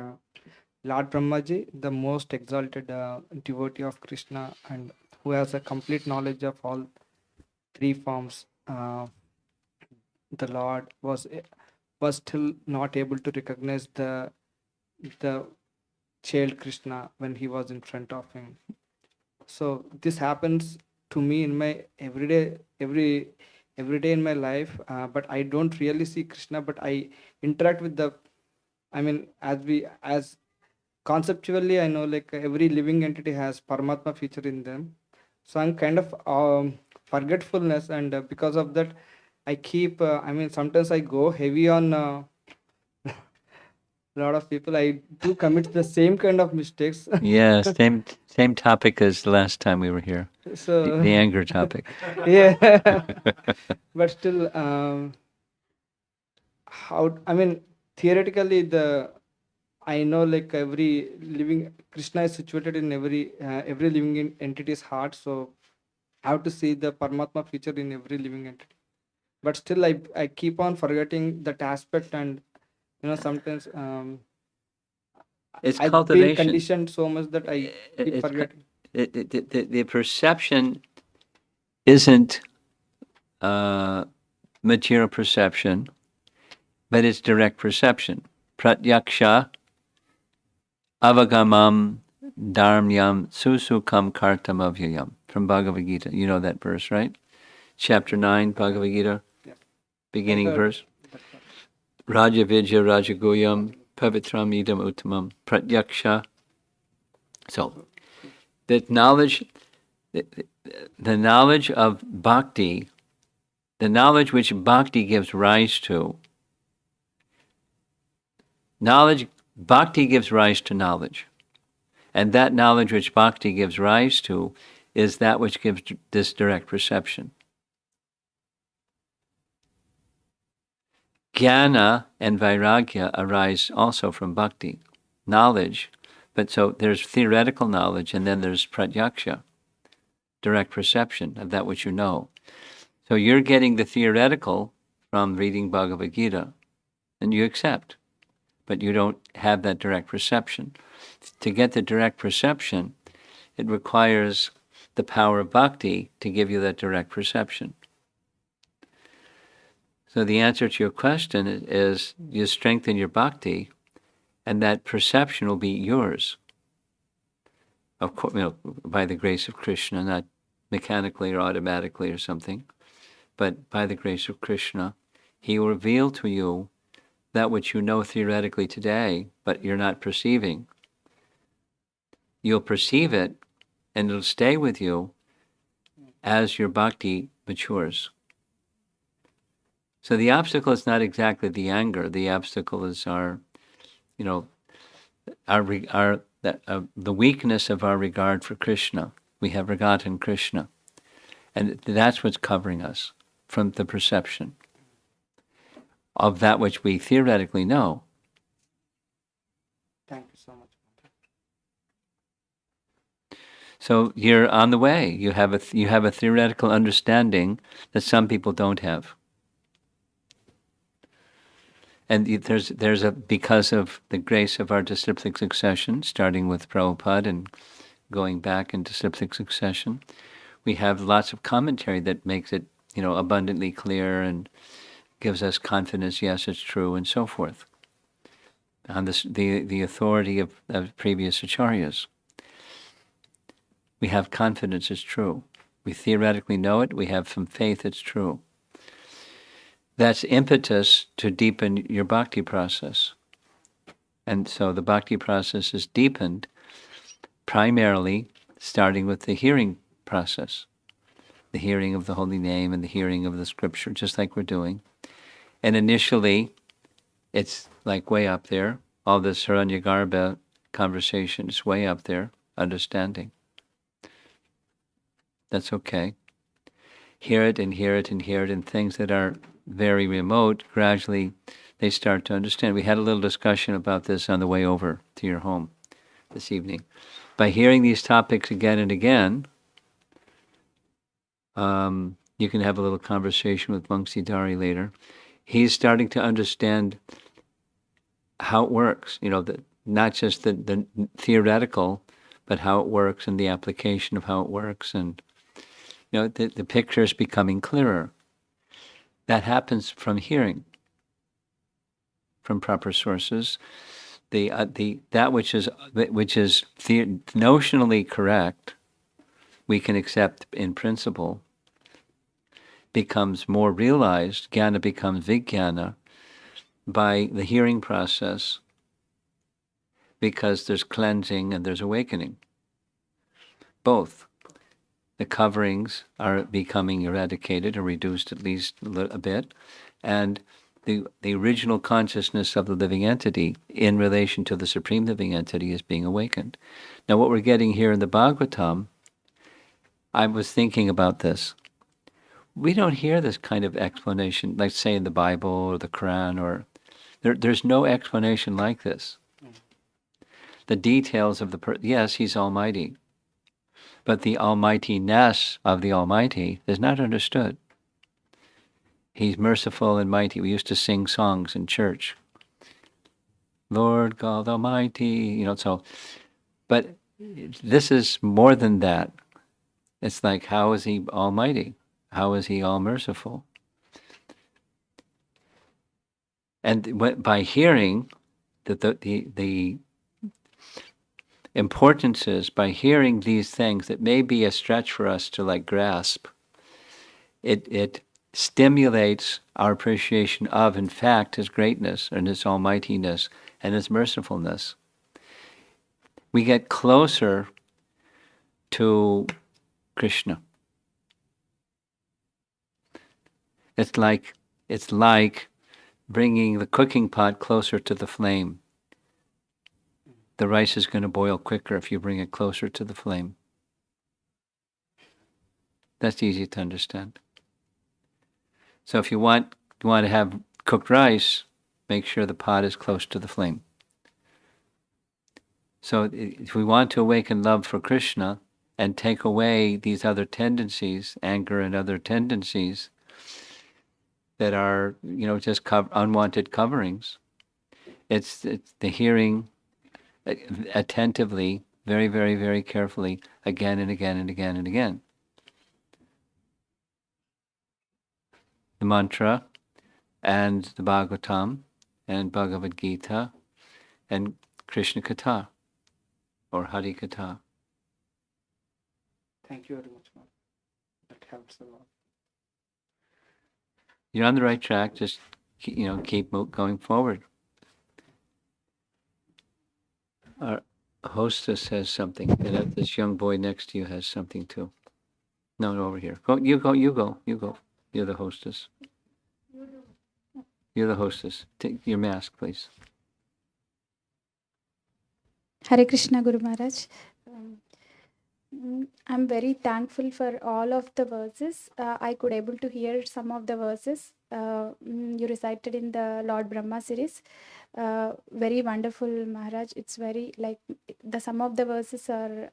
Lord Brahmaji, the most exalted devotee of Krishna and who has a complete knowledge of all three forms, the Lord was still not able to recognize the child Krishna when he was in front of him. So this happens to me in my every day in my life, but I don't really see Krishna, but I interact with the, I mean, as conceptually I know like every living entity has Paramatma feature in them. So I'm kind of forgetfulness, and because of that I keep I mean sometimes I go heavy on a lot of people. I do commit the same kind of mistakes. Yeah, same topic as the last time we were here. So The anger topic. yeah. But still how, I mean, theoretically the I know like every living Krishna is situated in every living entity's heart, so I have to see the Paramatma feature in every living entity. But still I keep on forgetting that aspect, and sometimes It's I've been cultivation. conditioned so much that I keep It's forgetting. the perception isn't material perception, but it's direct perception. Pratyaksha avagamam dharmyam susukam kartam avyayam, from Bhagavad-Gita. You know that verse, right? Chapter 9, Bhagavad-Gita, Yeah. beginning I heard verse. that part. Raja Vidya Rajagoyam Pavitram Idam Uttamam Pratyaksha. So, that knowledge, the knowledge of bhakti, the knowledge which bhakti gives rise to, bhakti gives rise to knowledge. And that knowledge which bhakti gives rise to is that which gives this direct perception. Jnana and vairagya arise also from bhakti, knowledge. But so there's theoretical knowledge, and then there's pratyaksha, direct perception of that which you know. So you're getting the theoretical from reading Bhagavad Gita, and you accept, but you don't have that direct perception. To get the direct perception, it requires the power of bhakti to give you that direct perception. So the answer to your question is you strengthen your bhakti, and that perception will be yours. Of course, by the grace of Krishna, not mechanically or automatically or something, but by the grace of Krishna, he will reveal to you that which you know theoretically today, but you're not perceiving. You'll perceive it, and it'll stay with you as your bhakti matures. So the obstacle is not exactly the anger. The obstacle is our the weakness of our regard for Krishna. We have forgotten Krishna. And that's what's covering us from the perception of that which we theoretically know. Thank you so much. So you're on the way. You have a theoretical understanding that some people don't have. And there's because of the grace of our disciplic succession, starting with Prabhupada and going back in disciplic succession, we have lots of commentary that makes it, abundantly clear and gives us confidence, yes, it's true, and so forth, on the authority of previous acharyas. We have confidence it's true. We theoretically know it. We have some faith it's true. That's impetus to deepen your bhakti process. And so the bhakti process is deepened primarily starting with the hearing process, the hearing of the holy name and the hearing of the scripture, just like we're doing. And initially, it's like way up there. All this Hiranyagarbha conversation is way up there, understanding. That's okay. Hear it and hear it and hear it, and things that are very remote, gradually they start to understand. We had a little discussion about this on the way over to your home this evening. By hearing these topics again and again, you can have a little conversation with Vamsi Dari later. He's starting to understand how it works, not just the theoretical, but how it works and the application of how it works. And, the picture is becoming clearer. That happens from hearing, from proper sources. That which is notionally correct, we can accept in principle, becomes more realized. Jnana becomes vijnana by the hearing process, because there's cleansing and there's awakening. Both. The coverings are becoming eradicated or reduced at least a bit, and the original consciousness of the living entity in relation to the supreme living entity is being awakened. Now what we're getting here in the Bhagavatam, I was thinking about this. We don't hear this kind of explanation, like say in the Bible or the Quran, or there's no explanation like this. The details of yes, he's almighty, but the almightiness of the Almighty is not understood. He's merciful and mighty. We used to sing songs in church. Lord God Almighty, but this is more than that. It's like, how is he almighty? How is he all merciful? And by hearing the importance is, by hearing these things that may be a stretch for us to grasp, it stimulates our appreciation of, in fact, his greatness and his almightiness and his mercifulness. We get closer to Krishna. It's like bringing the cooking pot closer to the flame. The rice is going to boil quicker if you bring it closer to the flame. That's easy to understand. So if you want to have cooked rice, make sure the pot is close to the flame. So if we want to awaken love for Krishna and take away these other tendencies, anger and other tendencies that are, just unwanted coverings, it's the hearing attentively, very, very, very carefully, again and again and again and again. The mantra and the Bhagavatam and Bhagavad-Gita and Krishna Katha or Hari Katha. Thank you very much, ma'am. That helps a lot. You're on the right track. Just keep going forward. Our hostess has something, and this young boy next to you has something too. No, over here. Go. You go. You're the hostess. You're the hostess. Take your mask, please. Hare Krishna, Guru Maharaj. Um, I'm very thankful for all of the verses. I could able to hear some of the verses you recited in the Lord Brahma series. Very wonderful, Maharaj. It's very like the some of the verses are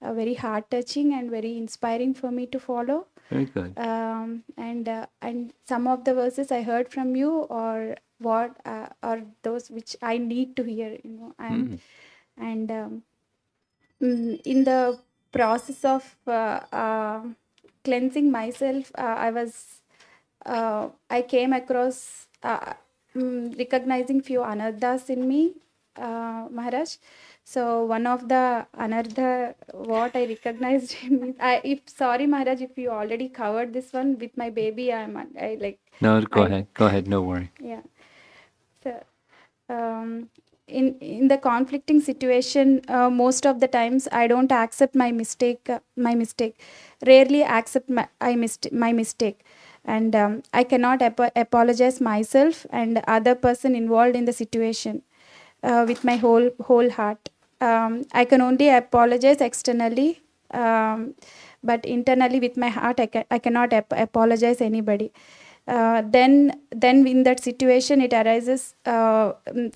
very heart touching and very inspiring for me to follow. Very good. And some of the verses I heard from you, or what are those which I need to hear. And in the process of cleansing myself, I came across recognizing few anarthas in me, Maharaj. So one of the anartha what I recognized in me, if sorry Maharaj, if you already covered this one with my baby, I like No, go I ahead. Go ahead. No worry. yeah. So um, in the conflicting situation, most of the times I don't accept my mistake, rarely accept my mistake, and I cannot apologize myself and other person involved in the situation with my whole heart. I can only apologize externally, but internally with my heart I cannot apologize anybody. Then in that situation it arises in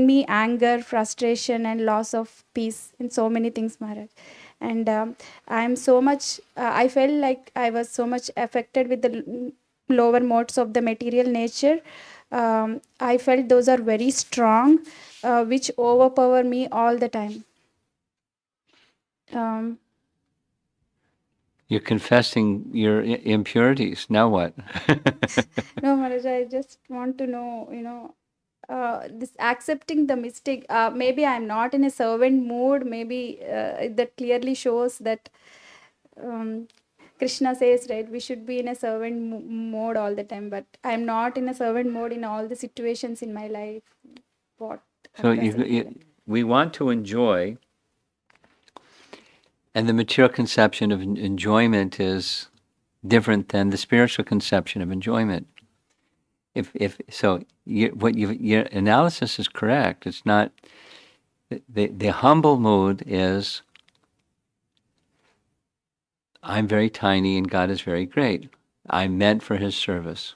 me anger, frustration, and loss of peace in so many things, Maharaj. And I am so much I felt like I was so much affected with the lower modes of the material nature. I felt those are very strong, which overpower me all the time. um, You're confessing your impurities. Now what? no, Maharaj, I just want to know, this accepting the mistake. Maybe I'm not in a servant mood. Maybe that clearly shows that um, Krishna says, right, we should be in a servant mode all the time. But I'm not in a servant mode in all the situations in my life. What So doesn't happen. we want to enjoy, and the material conception of enjoyment is different than the spiritual conception of enjoyment. If so, your analysis is correct. It's not the humble mood is I'm very tiny and God is very great. I'm meant for His service,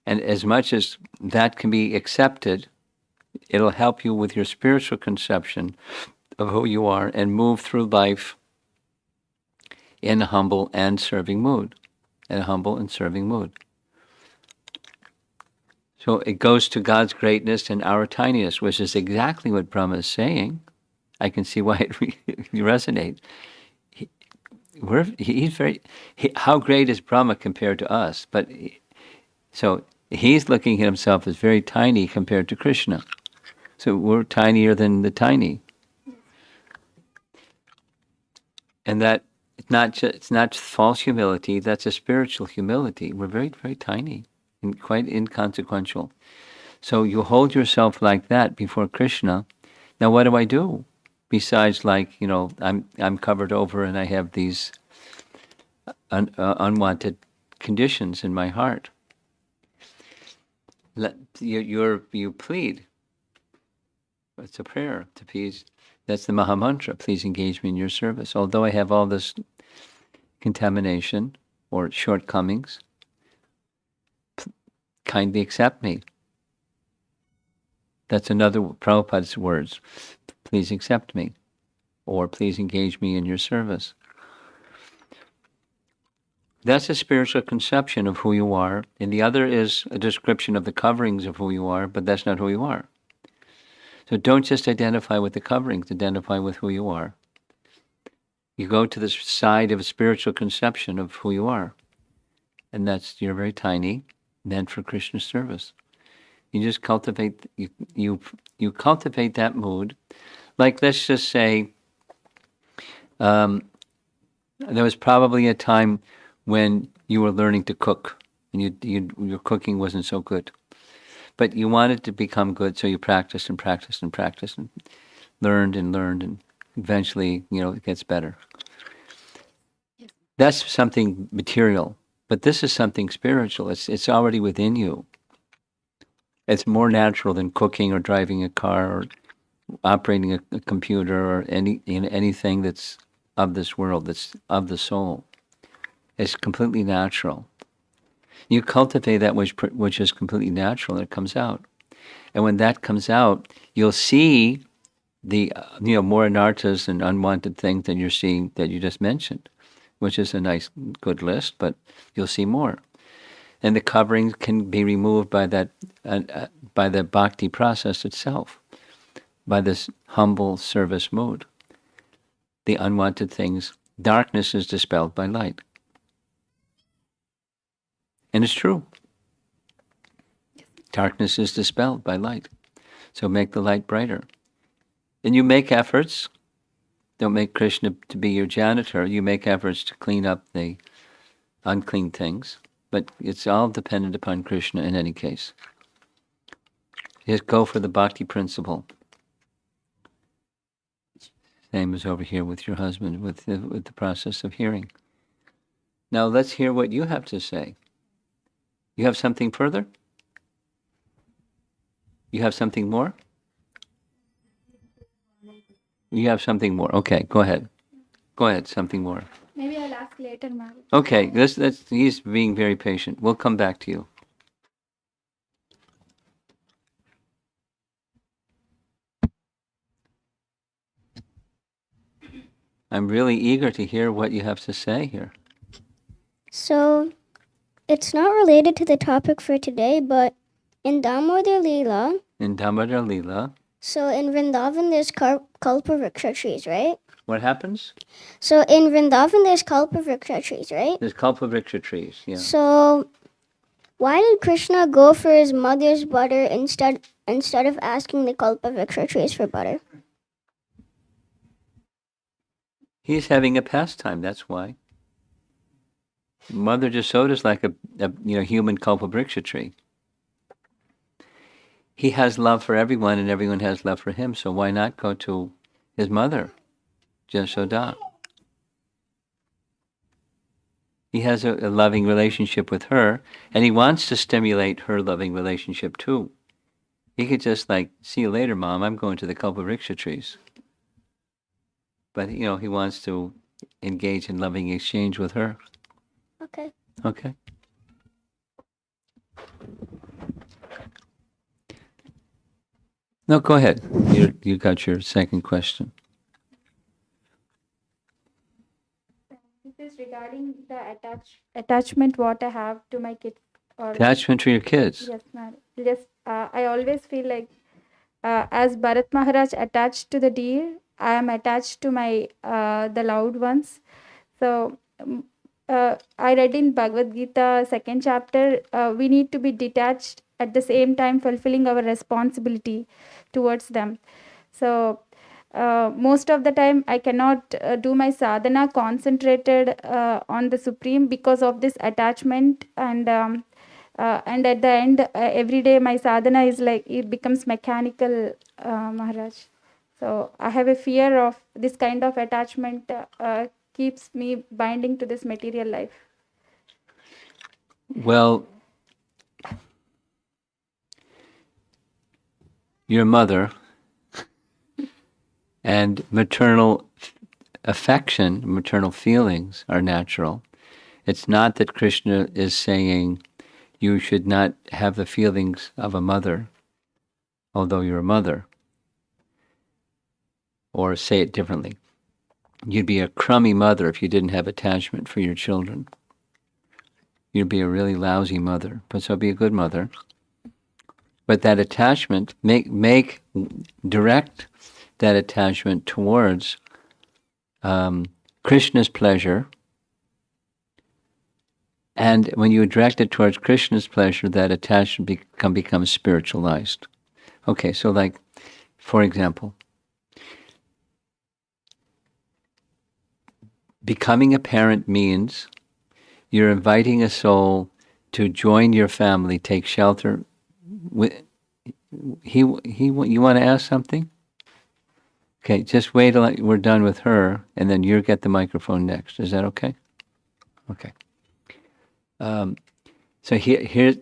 and as much as that can be accepted, it'll help you with your spiritual conception of who you are and move through life in a humble and serving mood. In a humble and serving mood. So it goes to God's greatness and our tinyness, which is exactly what Brahma is saying. I can see why it resonates. How great is Brahma compared to us? But so he's looking at himself as very tiny compared to Krishna. So we're tinier than the tiny. And that it's not false humility, that's a spiritual humility. We're very, very tiny and quite inconsequential. So you hold yourself like that before Krishna. Now what do I do? Besides, I'm covered over and I have these unwanted conditions in my heart. You plead. It's a prayer to please. That's the Maha Mantra. Please engage me in your service. Although I have all this contamination or shortcomings, kindly accept me. That's another Prabhupada's words. Please accept me, or please engage me in your service. That's a spiritual conception of who you are, and the other is a description of the coverings of who you are, but that's not who you are. So don't just identify with the coverings, identify with who you are. You go to the side of a spiritual conception of who you are, and that's you're very tiny, meant for Krishna's service. You just cultivate you cultivate that mood. Like, let's just say there was probably a time when you were learning to cook and your cooking wasn't so good, but you wanted to become good, so you practiced and practiced and practiced and learned and eventually it gets better. That's something material, but this is something spiritual. It's already within you. It's more natural than cooking or driving a car or operating a computer or anything that's of this world, that's of the soul. It's completely natural. You cultivate that which is completely natural, and it comes out. And when that comes out, you'll see the more anarthas and unwanted things than you're seeing that you just mentioned, which is a nice, good list, but you'll see more. And the covering can be removed by that, by the bhakti process itself, by this humble service mode. The unwanted things, darkness is dispelled by light. And it's true. Darkness is dispelled by light. So make the light brighter. And you make efforts. Don't make Krishna to be your janitor. You make efforts to clean up the unclean things. But it's all dependent upon Krishna in any case. Just go for the bhakti principle. Same as over here with your husband, with the process of hearing. Now let's hear what you have to say. You have something further? You have something more? You have something more. Okay, go ahead. Go ahead, something more. Maybe I'll ask later, ma'am. Okay, he's being very patient. We'll come back to you. I'm really eager to hear what you have to say here. So, it's not related to the topic for today, but in Damodar Leela, In Damodar Leela, so in Vrindavan there's Kalpavriksha trees, right? what happens? So in Vrindavan there's Kalpavriksha trees, right? There's Kalpavriksha trees, yeah. So, why did Krishna go for his mother's butter instead of asking the Kalpavriksha trees for butter? He's having a pastime, that's why. Mother Jasoda is like a human Kalpavriksha tree. He has love for everyone, and everyone has love for him, so why not go to his mother, Jasoda? He has a loving relationship with her, and he wants to stimulate her loving relationship too. He could just see you later, Mom, I'm going to the Kalpavriksha trees. But, he wants to engage in loving exchange with her. Okay. Okay. No, go ahead. You got your second question. This is regarding the attachment what I have to my kids. Or Attachment to your kids. yes, ma'am. Just I always feel like as Bharat Maharaj attached to the deer, I am attached to my the loved ones. So I read in Bhagavad-Gita 2nd chapter, we need to be detached at the same time fulfilling our responsibility towards them. So most of the time I cannot do my sadhana concentrated on the Supreme because of this attachment, and at the end every day my sadhana is it becomes mechanical, Maharaj. So I have a fear of this kind of attachment keeps me binding to this material life. Well, your mother and maternal affection, maternal feelings are natural. It's not that Krishna is saying you should not have the feelings of a mother, although you're a mother. Or say it differently. You'd be a crummy mother if you didn't have attachment for your children. You'd be a really lousy mother, but so be a good mother. But that attachment, direct that attachment towards Krishna's pleasure. And when you direct it towards Krishna's pleasure, that attachment becomes spiritualized. Okay, so for example, becoming a parent means you're inviting a soul to join your family, take shelter. You want to ask something? Okay, just wait till we're done with her, and then you get the microphone next. Is that okay? Okay. So here,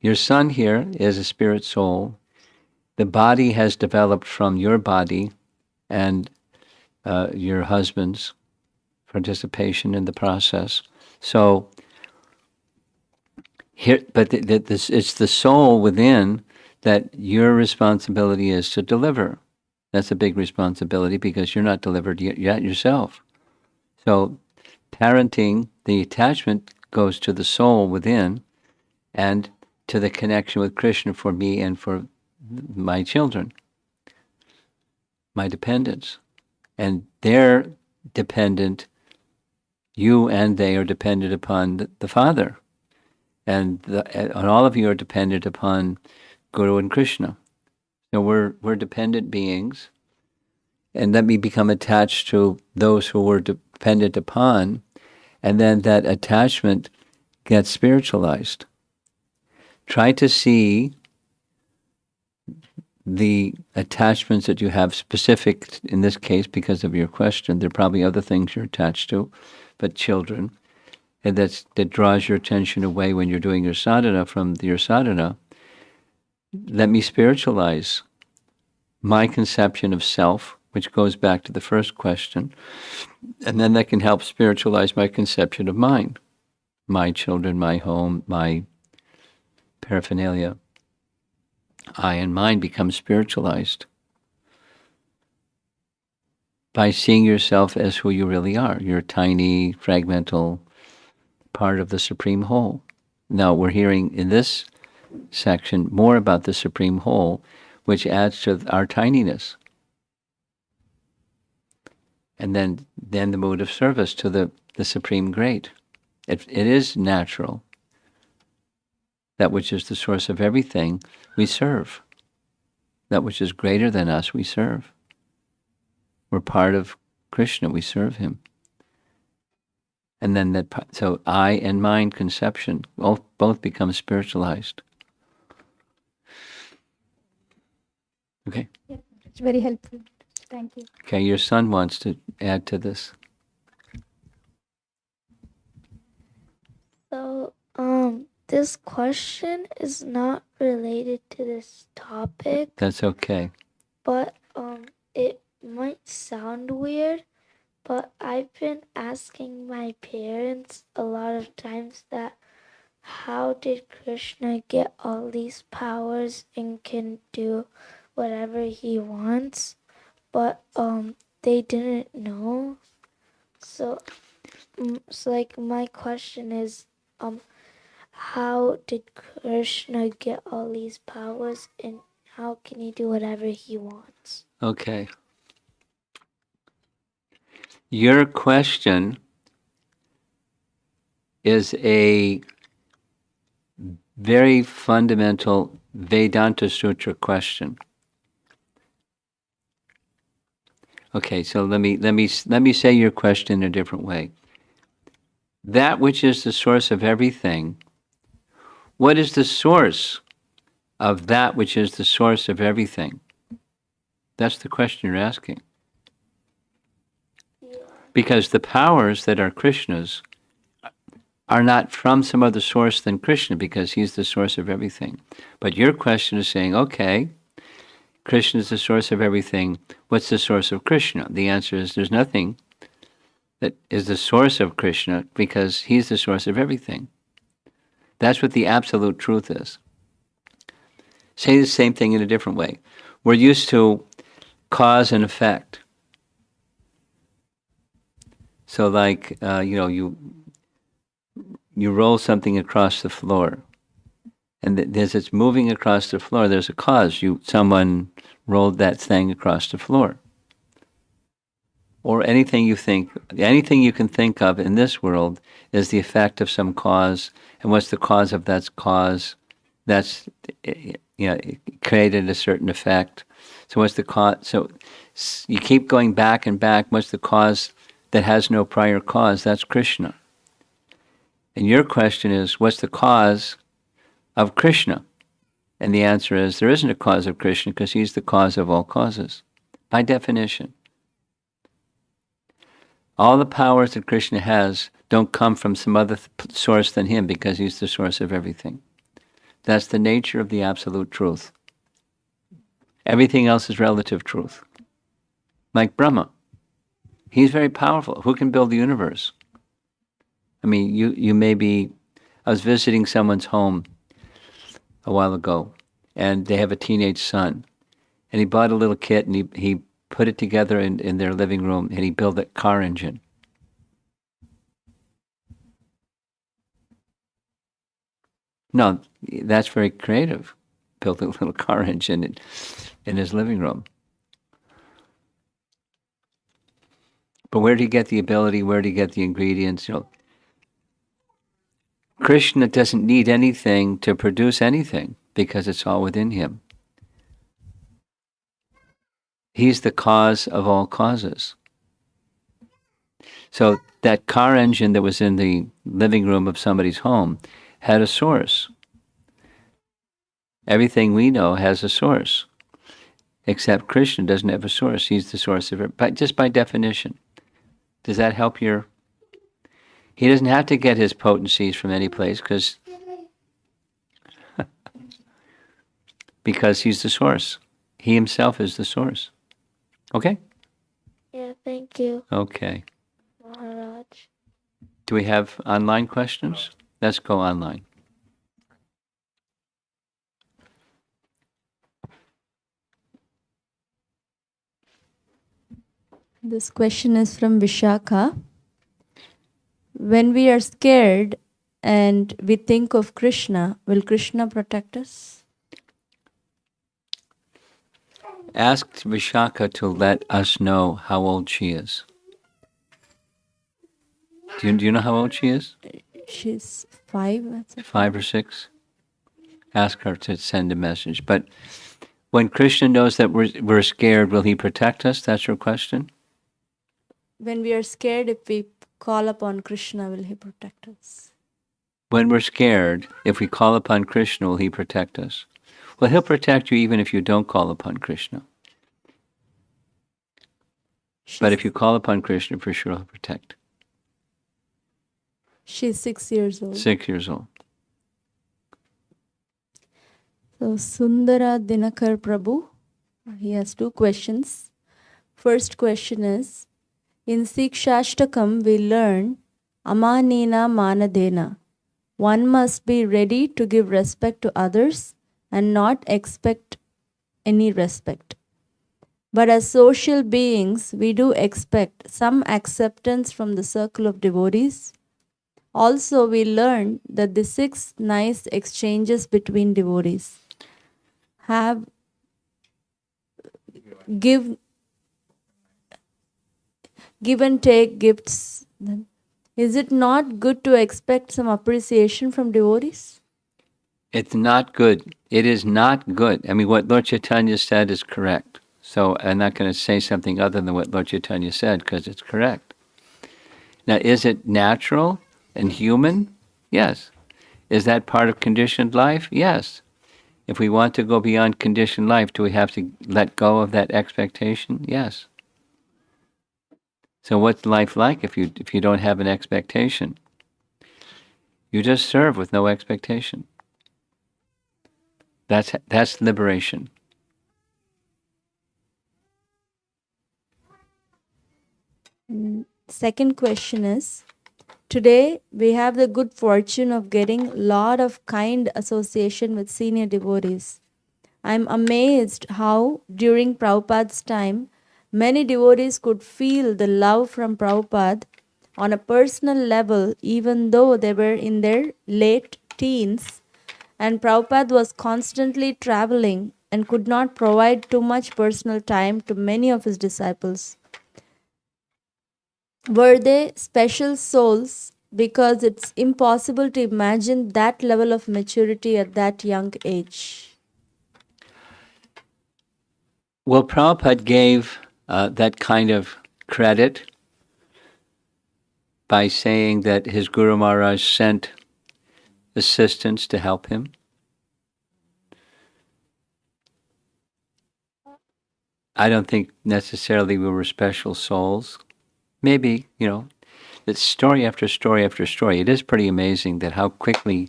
your son here is a spirit soul. the body has developed from your body and your husband's participation in the process. So here, but it's the soul within that your responsibility is to deliver. That's a big responsibility because you're not delivered yet yourself. So parenting, the attachment goes to the soul within and to the connection with Krishna for me and for my children, my dependents. And they're dependent, you and they are dependent upon the Father. And all of you are dependent upon Guru and Krishna. So we're dependent beings. And let me become attached to those who we're dependent upon. And then that attachment gets spiritualized. Try to see the attachments that you have specific, in this case, because of your question. There are probably other things you're attached to, but children. And that draws your attention away when you're doing your sadhana from your sadhana. Let me spiritualize my conception of self, which goes back to the first question, and then that can help spiritualize my conception of mine, my children, my home, my paraphernalia. I and mine become spiritualized by seeing yourself as who you really are. You're a tiny, fragmental part of the Supreme Whole. Now, we're hearing in this section more about the Supreme Whole, which adds to our tininess. And then the mood of service to the Supreme Great. It is natural. That which is the source of everything, we serve. That which is greater than us, we serve. We're part of Krishna, we serve him. And then so I and mind conception both become spiritualized. Okay. Yep, it's very helpful. Thank you. Okay, your son wants to add to this. So, this question is not related to this topic, That's okay. but it might sound weird, but I've been asking my parents a lot of times that how did Krishna get all these powers and can do whatever he wants, but they didn't know. So like my question is how did Krishna get all these powers and how can he do whatever he wants? Okay. Your question is a very fundamental Vedanta Sutra question. Okay, so let me say your question in a different way. That which is the source of everything, what is the source of that which is the source of everything? That's the question you're asking. Because the powers that are Krishna's are not from some other source than Krishna, because he's the source of everything. But your question is saying, okay, Krishna is the source of everything. What's the source of Krishna? The answer is there's nothing that is the source of Krishna because he's the source of everything. That's what the absolute truth is. Say the same thing in a different way. We're used to cause and effect. So like, you roll something across the floor. And as it's moving across the floor, there's a cause. Someone rolled that thing across the floor. Or anything you can think of in this world is the effect of some cause. And what's the cause of that cause? That's, it created a certain effect. So what's the cause? So you keep going back and back. What's the cause that has no prior cause? That's Krishna. And your question is, what's the cause of Krishna? And the answer is, there isn't a cause of Krishna because he's the cause of all causes, by definition. All the powers that Krishna has don't come from some other source than him because he's the source of everything. That's the nature of the absolute truth. Everything else is relative truth. Like Brahma. He's very powerful. Who can build the universe? I mean, you may be... I was visiting someone's home a while ago, and they have a teenage son. And he bought a little kit, and he put it together in their living room, and he built a car engine. No, that's very creative. Built a little car engine in his living room. But where did he get the ability? Where did he get the ingredients? Krishna doesn't need anything to produce anything because it's all within him. He's the cause of all causes. So that car engine that was in the living room of somebody's home had a source. Everything we know has a source, except Krishna doesn't have a source. He's the source of it, but just by definition. Does that help your... He doesn't have to get his potencies from any place because he's the source. He himself is the source. Okay? Yeah, thank you, Okay. Maharaj. Do we have online questions? Let's go online. This question is from Vishaka. When we are scared and we think of Krishna, will Krishna protect us? Ask Vishaka to let us know how old she is. Do you know how old she is? She's 5. That's it. 5 or 6? Ask her to send a message. But when Krishna knows that we're scared, will he protect us? That's your question? When we are scared, if we call upon Krishna, will he protect us? When we're scared, if we call upon Krishna, will he protect us? Well, he'll protect you even if you don't call upon Krishna. But if you call upon Krishna, for sure he'll protect. She's 6 years old. 6 years old. So Sundara Dinakar Prabhu, he has 2 questions. First question is, in Sikshashtakam we learn Amanena Manadena. One must be ready to give respect to others and not expect any respect. But as social beings, we do expect some acceptance from the circle of devotees. Also, we learn that the 6 nice exchanges between devotees have give and take gifts. Is it not good to expect some appreciation from devotees? It's not good. It is not good. I mean, what Lord Chaitanya said is correct. So I'm not going to say something other than what Lord Chaitanya said because it's correct. Now, is it natural and human? Yes. Is that part of conditioned life? Yes. If we want to go beyond conditioned life, do we have to let go of that expectation? Yes. So what's life like if you don't have an expectation? You just serve with no expectation. That's liberation. Second question is, today we have the good fortune of getting a lot of kind association with senior devotees. I'm amazed how during Prabhupada's time, many devotees could feel the love from Prabhupada on a personal level even though they were in their late teens, and Prabhupada was constantly traveling and could not provide too much personal time to many of his disciples. Were they special souls? Because it's impossible to imagine that level of maturity at that young age. Well, Prabhupada gave that kind of credit by saying that his Guru Maharaj sent assistants to help him. I don't think necessarily we were special souls. Maybe, it's story after story after story. It is pretty amazing that how quickly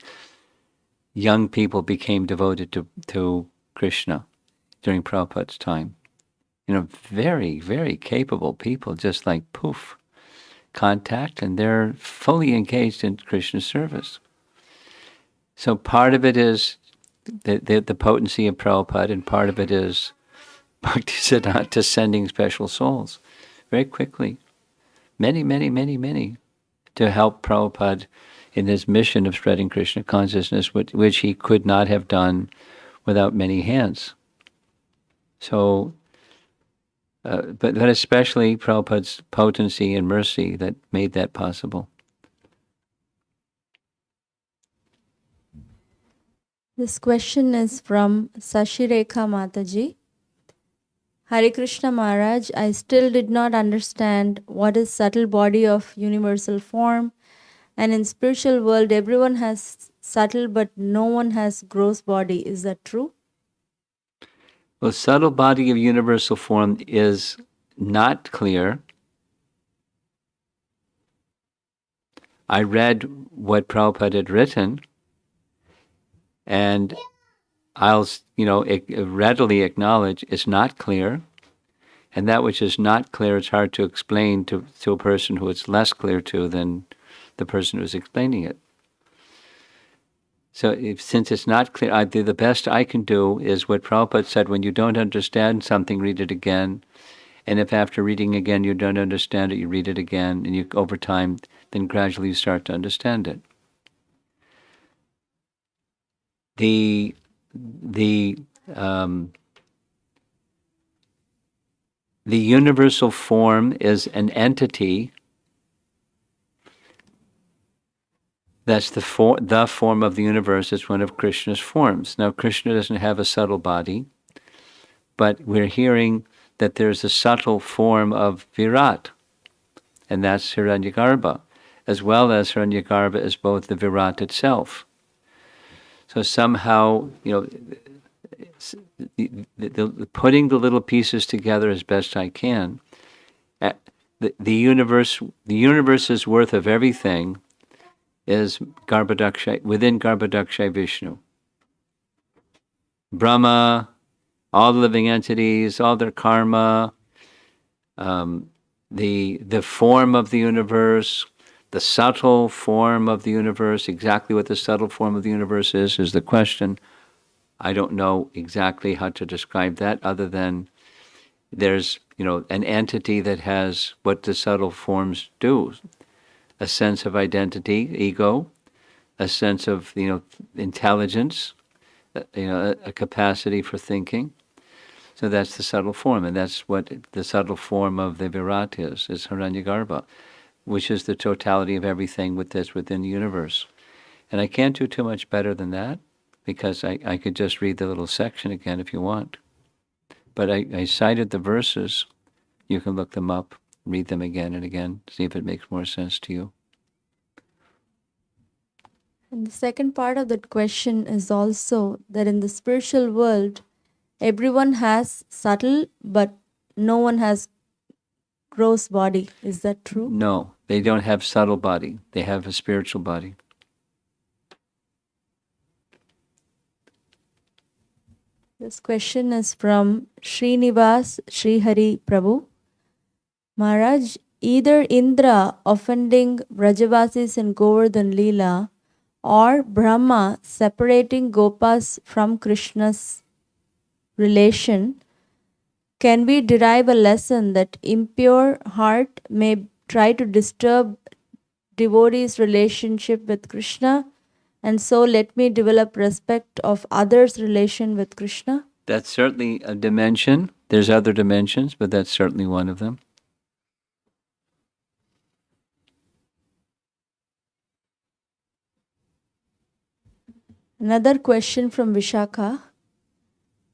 young people became devoted to Krishna. during Prabhupada's time. Very, very capable people, just like poof, contact, and they're fully engaged in Krishna's service. So part of it is the potency of Prabhupada, and part of it is Bhaktisiddhanta sending special souls very quickly. Many, many, many, many, to help Prabhupada in his mission of spreading Krishna consciousness, which he could not have done without many hands. So, but especially Prabhupada's potency and mercy that made that possible. This question is from Sashireka Mataji. Hare Krishna Maharaj, I still did not understand what is subtle body of universal form, and in spiritual world everyone has subtle but no one has gross body. Is that true? Well, subtle body of universal form is not clear. I read what Prabhupada had written, and I'll readily acknowledge it's not clear, and that which is not clear is hard to explain to a person who it's less clear to than the person who's explaining it. So since it's not clear, the best I can do is what Prabhupada said: when you don't understand something, read it again. And if after reading again you don't understand it, you read it again, and over time, then gradually you start to understand it. The universal form is an entity that's the form of the universe. It's one of Krishna's forms. Now, Krishna doesn't have a subtle body, but we're hearing that there's a subtle form of Virat, and that's Hiranyagarbha, as well as Hiranyagarbha is both the Virat itself. So somehow, putting the little pieces together as best I can, the universe's worth of everything is within Garbhodakshay Vishnu. Brahma, all the living entities, all their karma, the form of the universe, the subtle form of the universe. Exactly what the subtle form of the universe is the question. I don't know exactly how to describe that, other than there's an entity that has what the subtle forms do: a sense of identity, ego, a sense of intelligence, a capacity for thinking. So that's the subtle form, and that's what the subtle form of the Virat is Hiranyagarbha, which is the totality of everything within the universe. And I can't do too much better than that, because I could just read the little section again if you want. But I cited the verses. You can look them up, read them again and again, see if it makes more sense to you. And the second part of that question is also that in the spiritual world, everyone has subtle, but no one has gross body. Is that true? No, they don't have subtle body. They have a spiritual body. This question is from Srinivas Srihari Prabhu. Maharaj, either Indra offending Brajavasis in Govardhan Leela or Brahma separating Gopas from Krishna's relation, can we derive a lesson that impure heart may try to disturb devotee's relationship with Krishna, and so let me develop respect of others' relation with Krishna? That's certainly a dimension. There's other dimensions, but that's certainly one of them. Another question from Vishakha.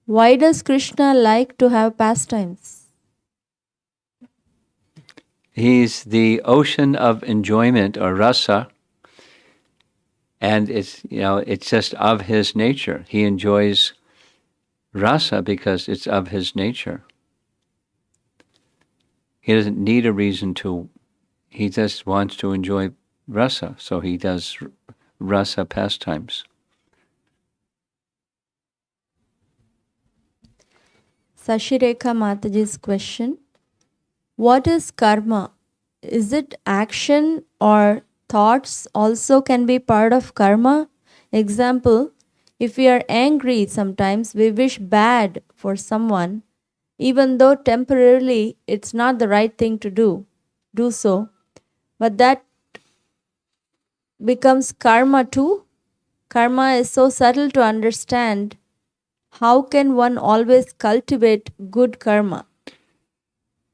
Why does Krishna like to have pastimes? He's the ocean of enjoyment, or rasa, and it's just of his nature. He enjoys rasa because it's of his nature. He doesn't need a reason to. He just wants to enjoy rasa, so he does rasa pastimes. Sashireka Mataji's question. What is karma? Is it action or thoughts also can be part of karma? Example, if we are angry sometimes we wish bad for someone even though temporarily it's not the right thing to do so, but that becomes karma too. Karma is so subtle to understand. How can one always cultivate good karma?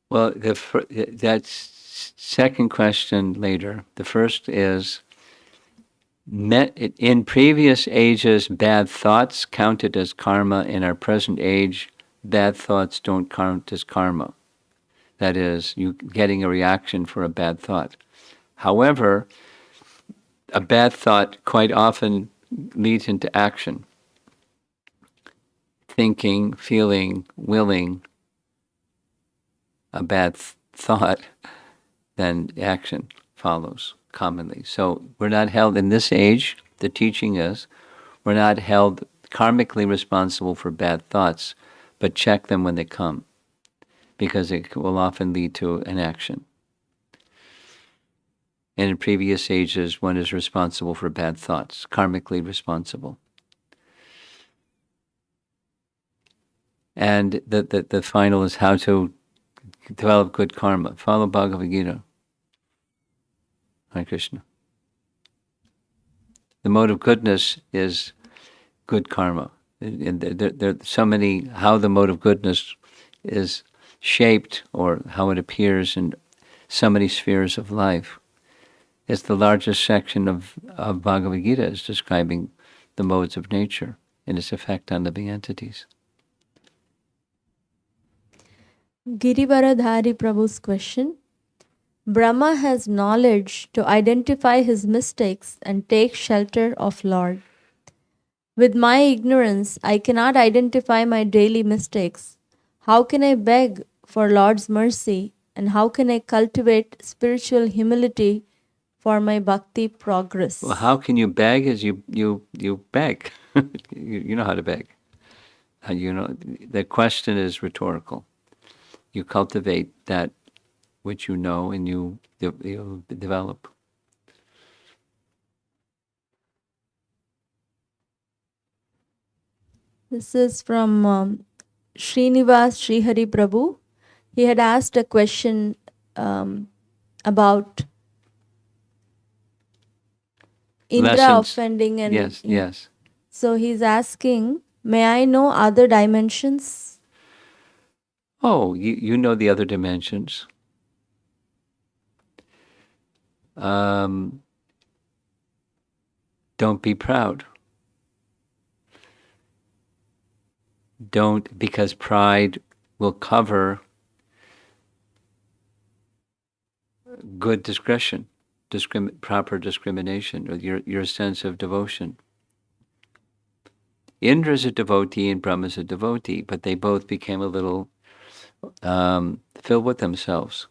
Well, that's second question later. The first is, in previous ages, bad thoughts counted as karma. In our present age, bad thoughts don't count as karma. That is, you getting a reaction for a bad thought. However, a bad thought quite often leads into action. Thinking, feeling, willing a bad thought, then action follows commonly. So we're not held in this age, the teaching is, we're not held karmically responsible for bad thoughts, but check them when they come, because it will often lead to an action. And in previous ages, one is responsible for bad thoughts, karmically responsible. And the final is how to develop good karma. Follow Bhagavad-Gita. Hare Krishna. The mode of goodness is good karma. And there are so many, how the mode of goodness is shaped or how it appears in so many spheres of life. It's the largest section of Bhagavad-Gita is describing the modes of nature and its effect on living entities. Girivaradhari Prabhu's question. Brahma has knowledge to identify his mistakes and take shelter of Lord. With my ignorance, I cannot identify my daily mistakes. How can I beg for Lord's mercy, and how can I cultivate spiritual humility for my bhakti progress? Well, how can you beg? Is you beg. you know how to beg. The question is rhetorical. You cultivate that which you know, and you develop. This is from Srinivas Srihari Prabhu. He had asked a question about Indra Lessons. offending and Yes. So he's asking, may I know other dimensions? Oh, you know the other dimensions. Don't be proud. Don't, because pride will cover good discretion, proper discrimination, or your sense of devotion. Indra is a devotee and Brahma is a devotee, but they both became a little filled with themselves.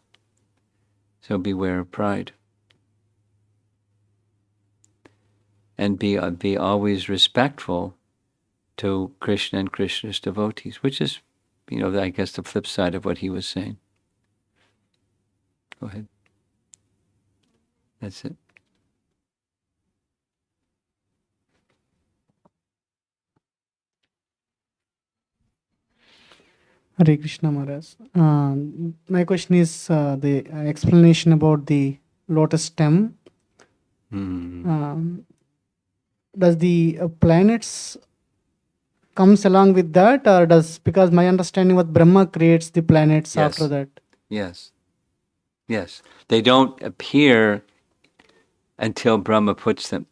So beware of pride. And be always respectful to Krishna and Krishna's devotees, which is, I guess the flip side of what he was saying. Go ahead. That's it. Hare Krishna Maharaj. My question is the explanation about the lotus stem. Does the planets comes along with that, or because my understanding was Brahma creates the planets after that? Yes. They don't appear until Brahma puts them.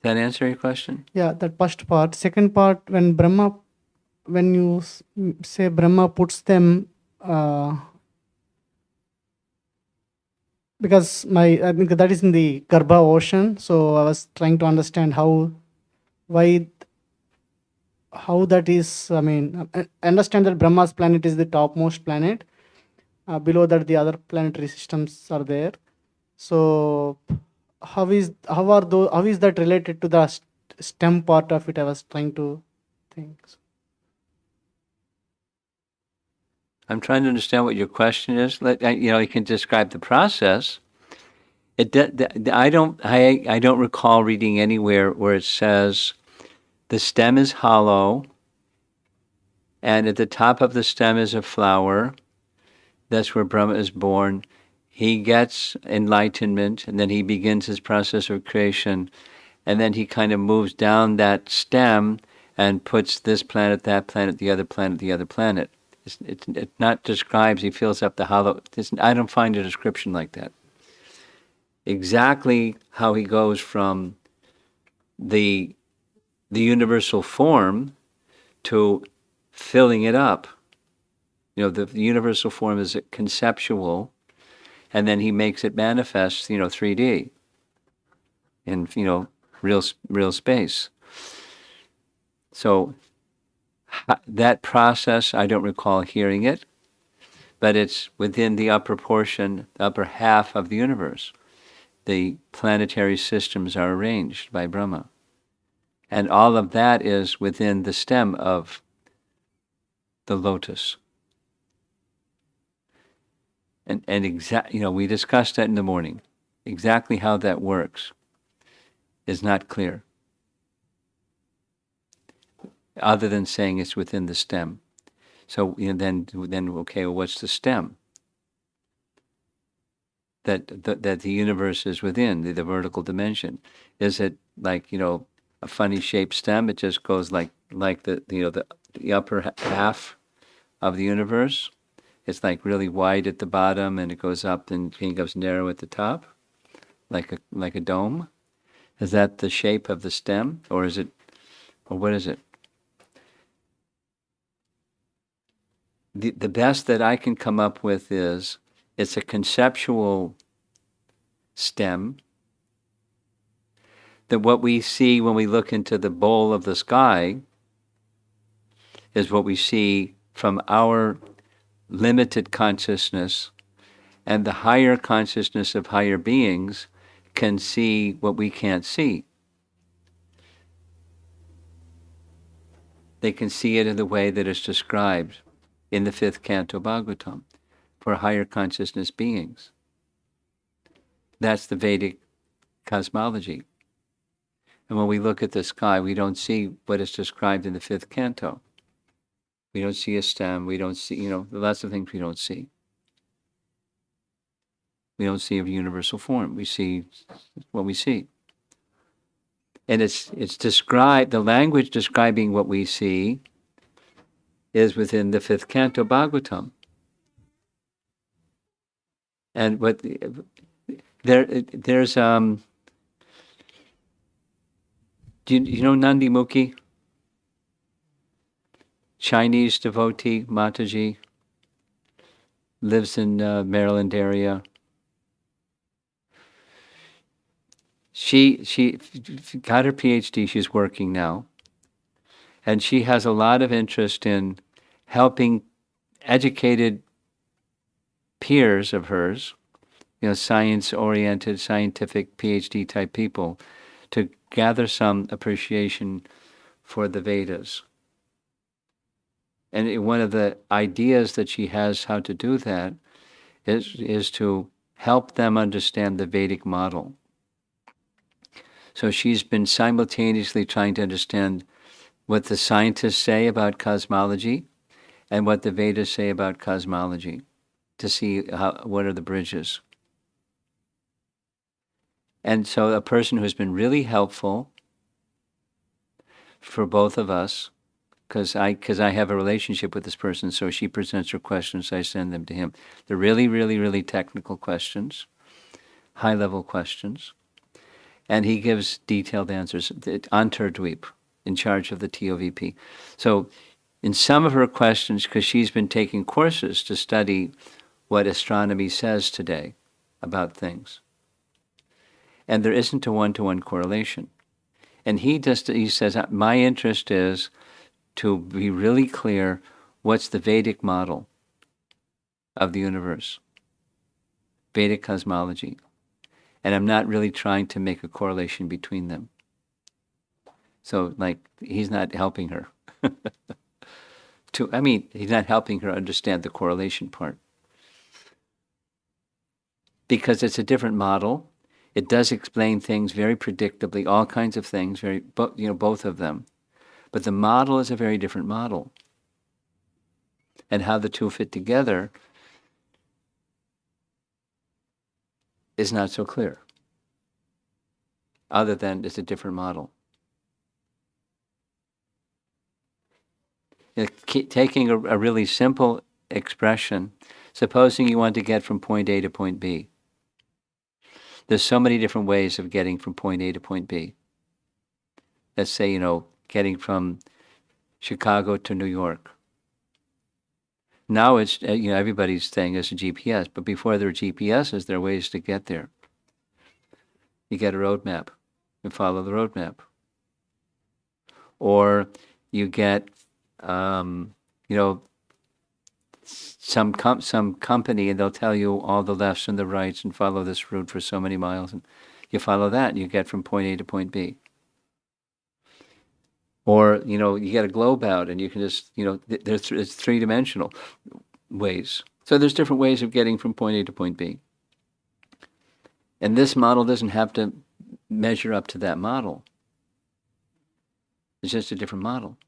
That answer your question? Yeah, that first part. Second part, when you say Brahma puts them, because I think that is in the Garbha ocean. So I was trying to understand how that is. I understand that Brahma's planet is the topmost planet. Below that, the other planetary systems are there. So how is that related to the stem part of it? I was trying to think. I'm trying to understand what your question is. You can describe the process. I don't recall reading anywhere where it says the stem is hollow, and at the top of the stem is a flower. That's where Brahma is born. He gets enlightenment, and then he begins his process of creation, and then he kind of moves down that stem and puts this planet, that planet, the other planet, the other planet. It not describes, he fills up the hollow. I don't find a description like that. Exactly how he goes from the universal form to filling it up. The universal form is conceptual, and then he makes it manifest, 3D in, real space. So that process, I don't recall hearing it, but it's within the upper portion, the upper half of the universe. The planetary systems are arranged by Brahma. And all of that is within the stem of the lotus. And we discussed that in the morning. Exactly how that works is not clear, other than saying it's within the stem. So then okay, well, what's the stem? That the universe is within the vertical dimension. Is it like a funny shaped stem? It just goes like the upper half of the universe. It's like really wide at the bottom, and it goes up and it goes narrow at the top, like a dome. Is that the shape of the stem, or what is it? The best that I can come up with is it's a conceptual stem. That what we see when we look into the bowl of the sky is what we see from our limited consciousness, and the higher consciousness of higher beings can see what we can't see. They can see it in the way that is described in the 5th canto Bhagavatam for higher consciousness beings. That's the Vedic cosmology. And when we look at the sky, we don't see what is described in the 5th canto. We don't see a stem. We don't see, lots of things we don't see. We don't see a universal form. We see what we see. And it's described, the language describing what we see is within the 5th canto Bhagavatam. And there's do you know Nandi Mukhi? Chinese devotee, Mataji, lives in Maryland area. She got her PhD, she's working now. And she has a lot of interest in helping educated peers of hers, science-oriented, scientific PhD type people, to gather some appreciation for the Vedas. And one of the ideas that she has how to do that is to help them understand the Vedic model. So she's been simultaneously trying to understand what the scientists say about cosmology and what the Vedas say about cosmology, to see what are the bridges. And so a person who's been really helpful for both of us, because I have a relationship with this person, so she presents her questions, I send them to him. They're really, really, really technical questions, high-level questions, and he gives detailed answers. Antardweep, in charge of the TOVP. So in some of her questions, because she's been taking courses to study what astronomy says today about things, and there isn't a one-to-one correlation. And he says, my interest is to be really clear what's the Vedic model of the universe, Vedic cosmology. And I'm not really trying to make a correlation between them. So, like, he's not helping her. He's not helping her understand the correlation part. Because it's a different model. It does explain things very predictably, all kinds of things, both of them. But the model is a very different model. And how the two fit together is not so clear, other than it's a different model. Taking a really simple expression, supposing you want to get from point A to point B. There's so many different ways of getting from point A to point B. Let's say, getting from Chicago to New York. Now it's, everybody's saying it's a GPS, but before there were GPSs, there are ways to get there. You get a road map and follow the road map. Or you get, some company, and they'll tell you all the lefts and the rights and follow this route for so many miles, and you follow that and you get from point A to point B. Or, you get a globe out and you can just, it's three-dimensional ways. So there's different ways of getting from point A to point B. And this model doesn't have to measure up to that model. It's just a different model.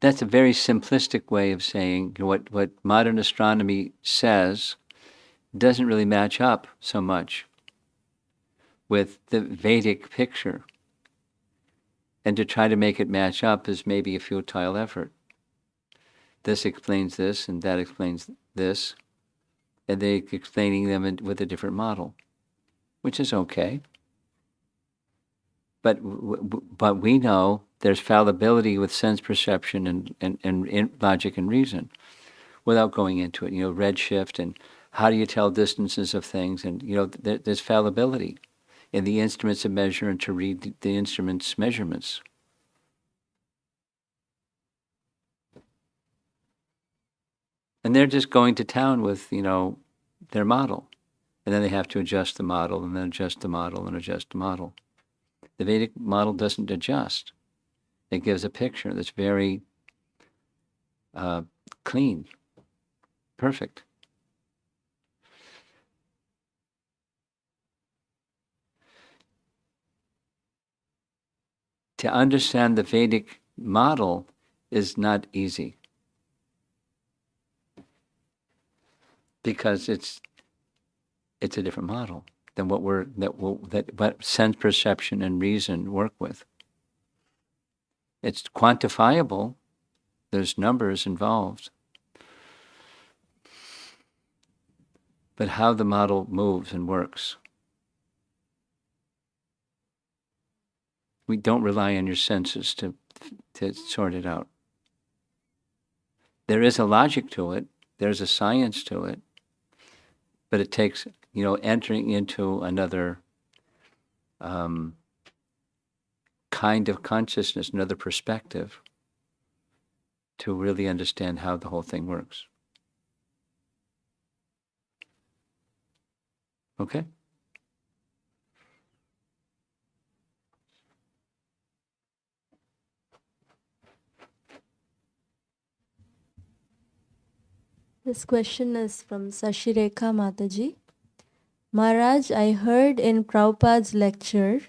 That's a very simplistic way of saying what modern astronomy says doesn't really match up so much with the Vedic picture. And to try to make it match up is maybe a futile effort. This explains this, and that explains this, and they're explaining them with a different model, which is okay. But we know there's fallibility with sense perception and logic and reason, without going into it. Redshift, and how do you tell distances of things, and there's fallibility in the instruments of measure and to read the instruments' measurements. And they're just going to town with, their model. And then they have to adjust the model, and then adjust the model, and adjust the model. The Vedic model doesn't adjust. It gives a picture that's very clean, perfect. To understand the Vedic model is not easy, because it's a different model than what sense perception and reason work with. It's quantifiable. There's numbers involved. But how the model moves and works. We don't rely on your senses to sort it out. There is a logic to it. There's a science to it. But it takes, entering into another kind of consciousness, another perspective, to really understand how the whole thing works. Okay? This question is from Sashireka Mataji. Maharaj, I heard in Prabhupada's lecture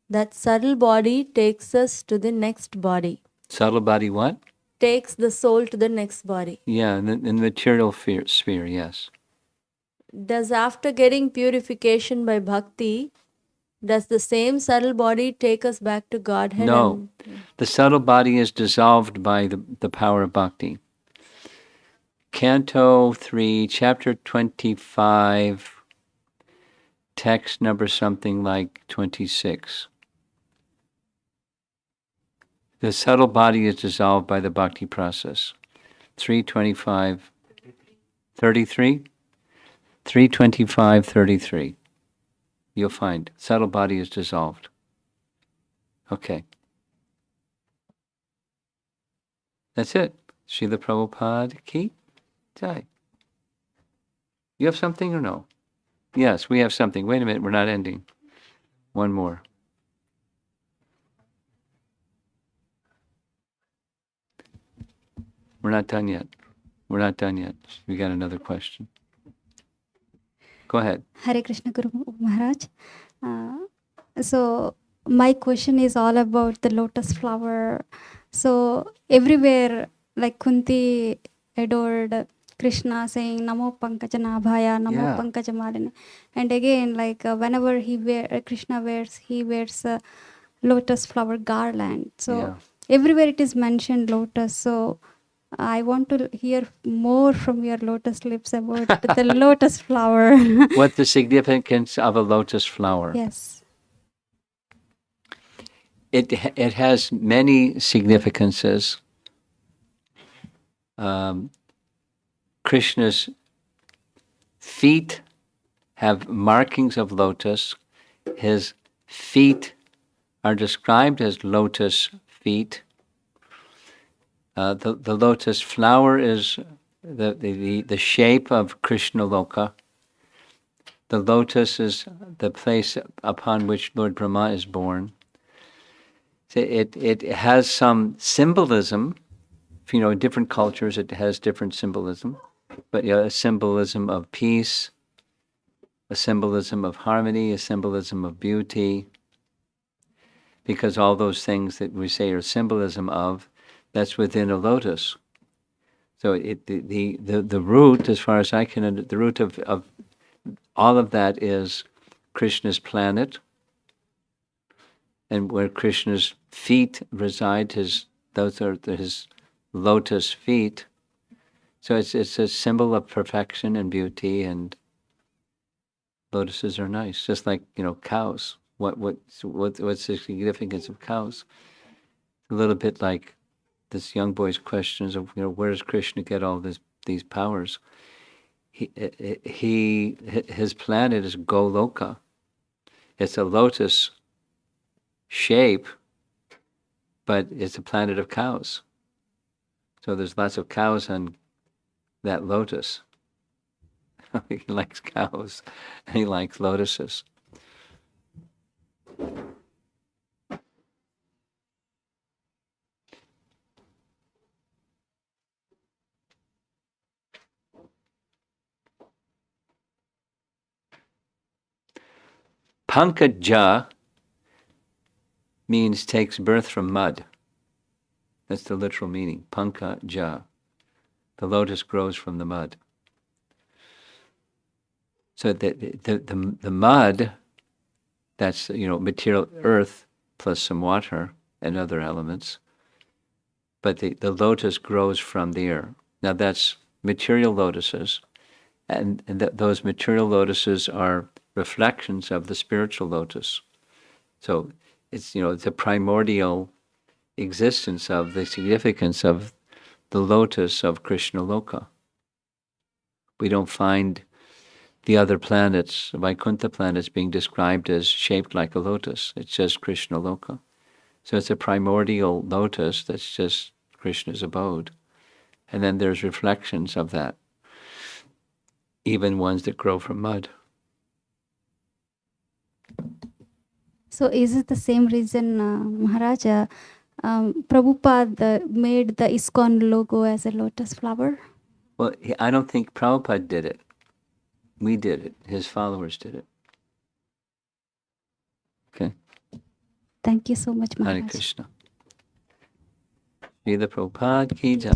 that subtle body takes us to the next body. Subtle body what? Takes the soul to the next body. Yeah, in the material sphere, yes. Does after getting purification by bhakti, does the same subtle body take us back to Godhead? No. The subtle body is dissolved by the power of bhakti. Canto 3, chapter 25, text number something like 26. The subtle body is dissolved by the bhakti process. 325, 33? 325, 33. You'll find subtle body is dissolved. Okay. That's it. Srila Prabhupada ki jai. You have something or no? Yes, we have something. Wait a minute, we're not ending. One more. We're not done yet. We're not done yet. We got another question. Go ahead. Hare Krishna Guru Maharaj. So my question is all about the lotus flower. So everywhere, like Kunti adored Krishna, saying Namo Pankajanabhaya, Namo Yeah. Pankajamalini. And again, like whenever Krishna wears, he wears a lotus flower garland. So Yeah. everywhere it is mentioned lotus. So I want to hear more from your lotus lips about the lotus flower. What's the significance of a lotus flower? Yes. It has many significances. Krishna's feet have markings of lotus. His feet are described as lotus feet. The lotus flower is the shape of Krishna Loka. The lotus is the place upon which Lord Brahma is born. So it has some symbolism. In different cultures it has different symbolism. But a symbolism of peace, a symbolism of harmony, a symbolism of beauty. Because all those things that we say are symbolism of, that's within a lotus. So the root, as far as I can understand, the root of all of that is Krishna's planet, and where Krishna's feet reside, those are his lotus feet. So it's a symbol of perfection and beauty, and lotuses are nice, just like cows. What's the significance of cows? A little bit like this young boy's questions of where does Krishna get all these powers? His planet is Goloka. It's a lotus shape, but it's a planet of cows. So there's lots of cows on that lotus. He likes cows, and he likes lotuses. Pankaja means takes birth from mud. That's the literal meaning. Pankaja. The lotus grows from the mud. So the mud, that's material earth plus some water and other elements. But the lotus grows from the air. Now that's material lotuses, and those material lotuses are reflections of the spiritual lotus. So it's the primordial existence of the significance of the lotus of Krishna Loka. We don't find the other planets, Vaikuntha planets, being described as shaped like a lotus. It's just Krishna Loka. So it's a primordial lotus that's just Krishna's abode. And then there's reflections of that, even ones that grow from mud. So is it the same reason, Maharaja, Prabhupada made the ISKCON logo as a lotus flower? Well, I don't think Prabhupada did it. We did it. His followers did it. Okay. Thank you so much, Hare Maharaj. Krishna. Srila Prabhupada ki jai.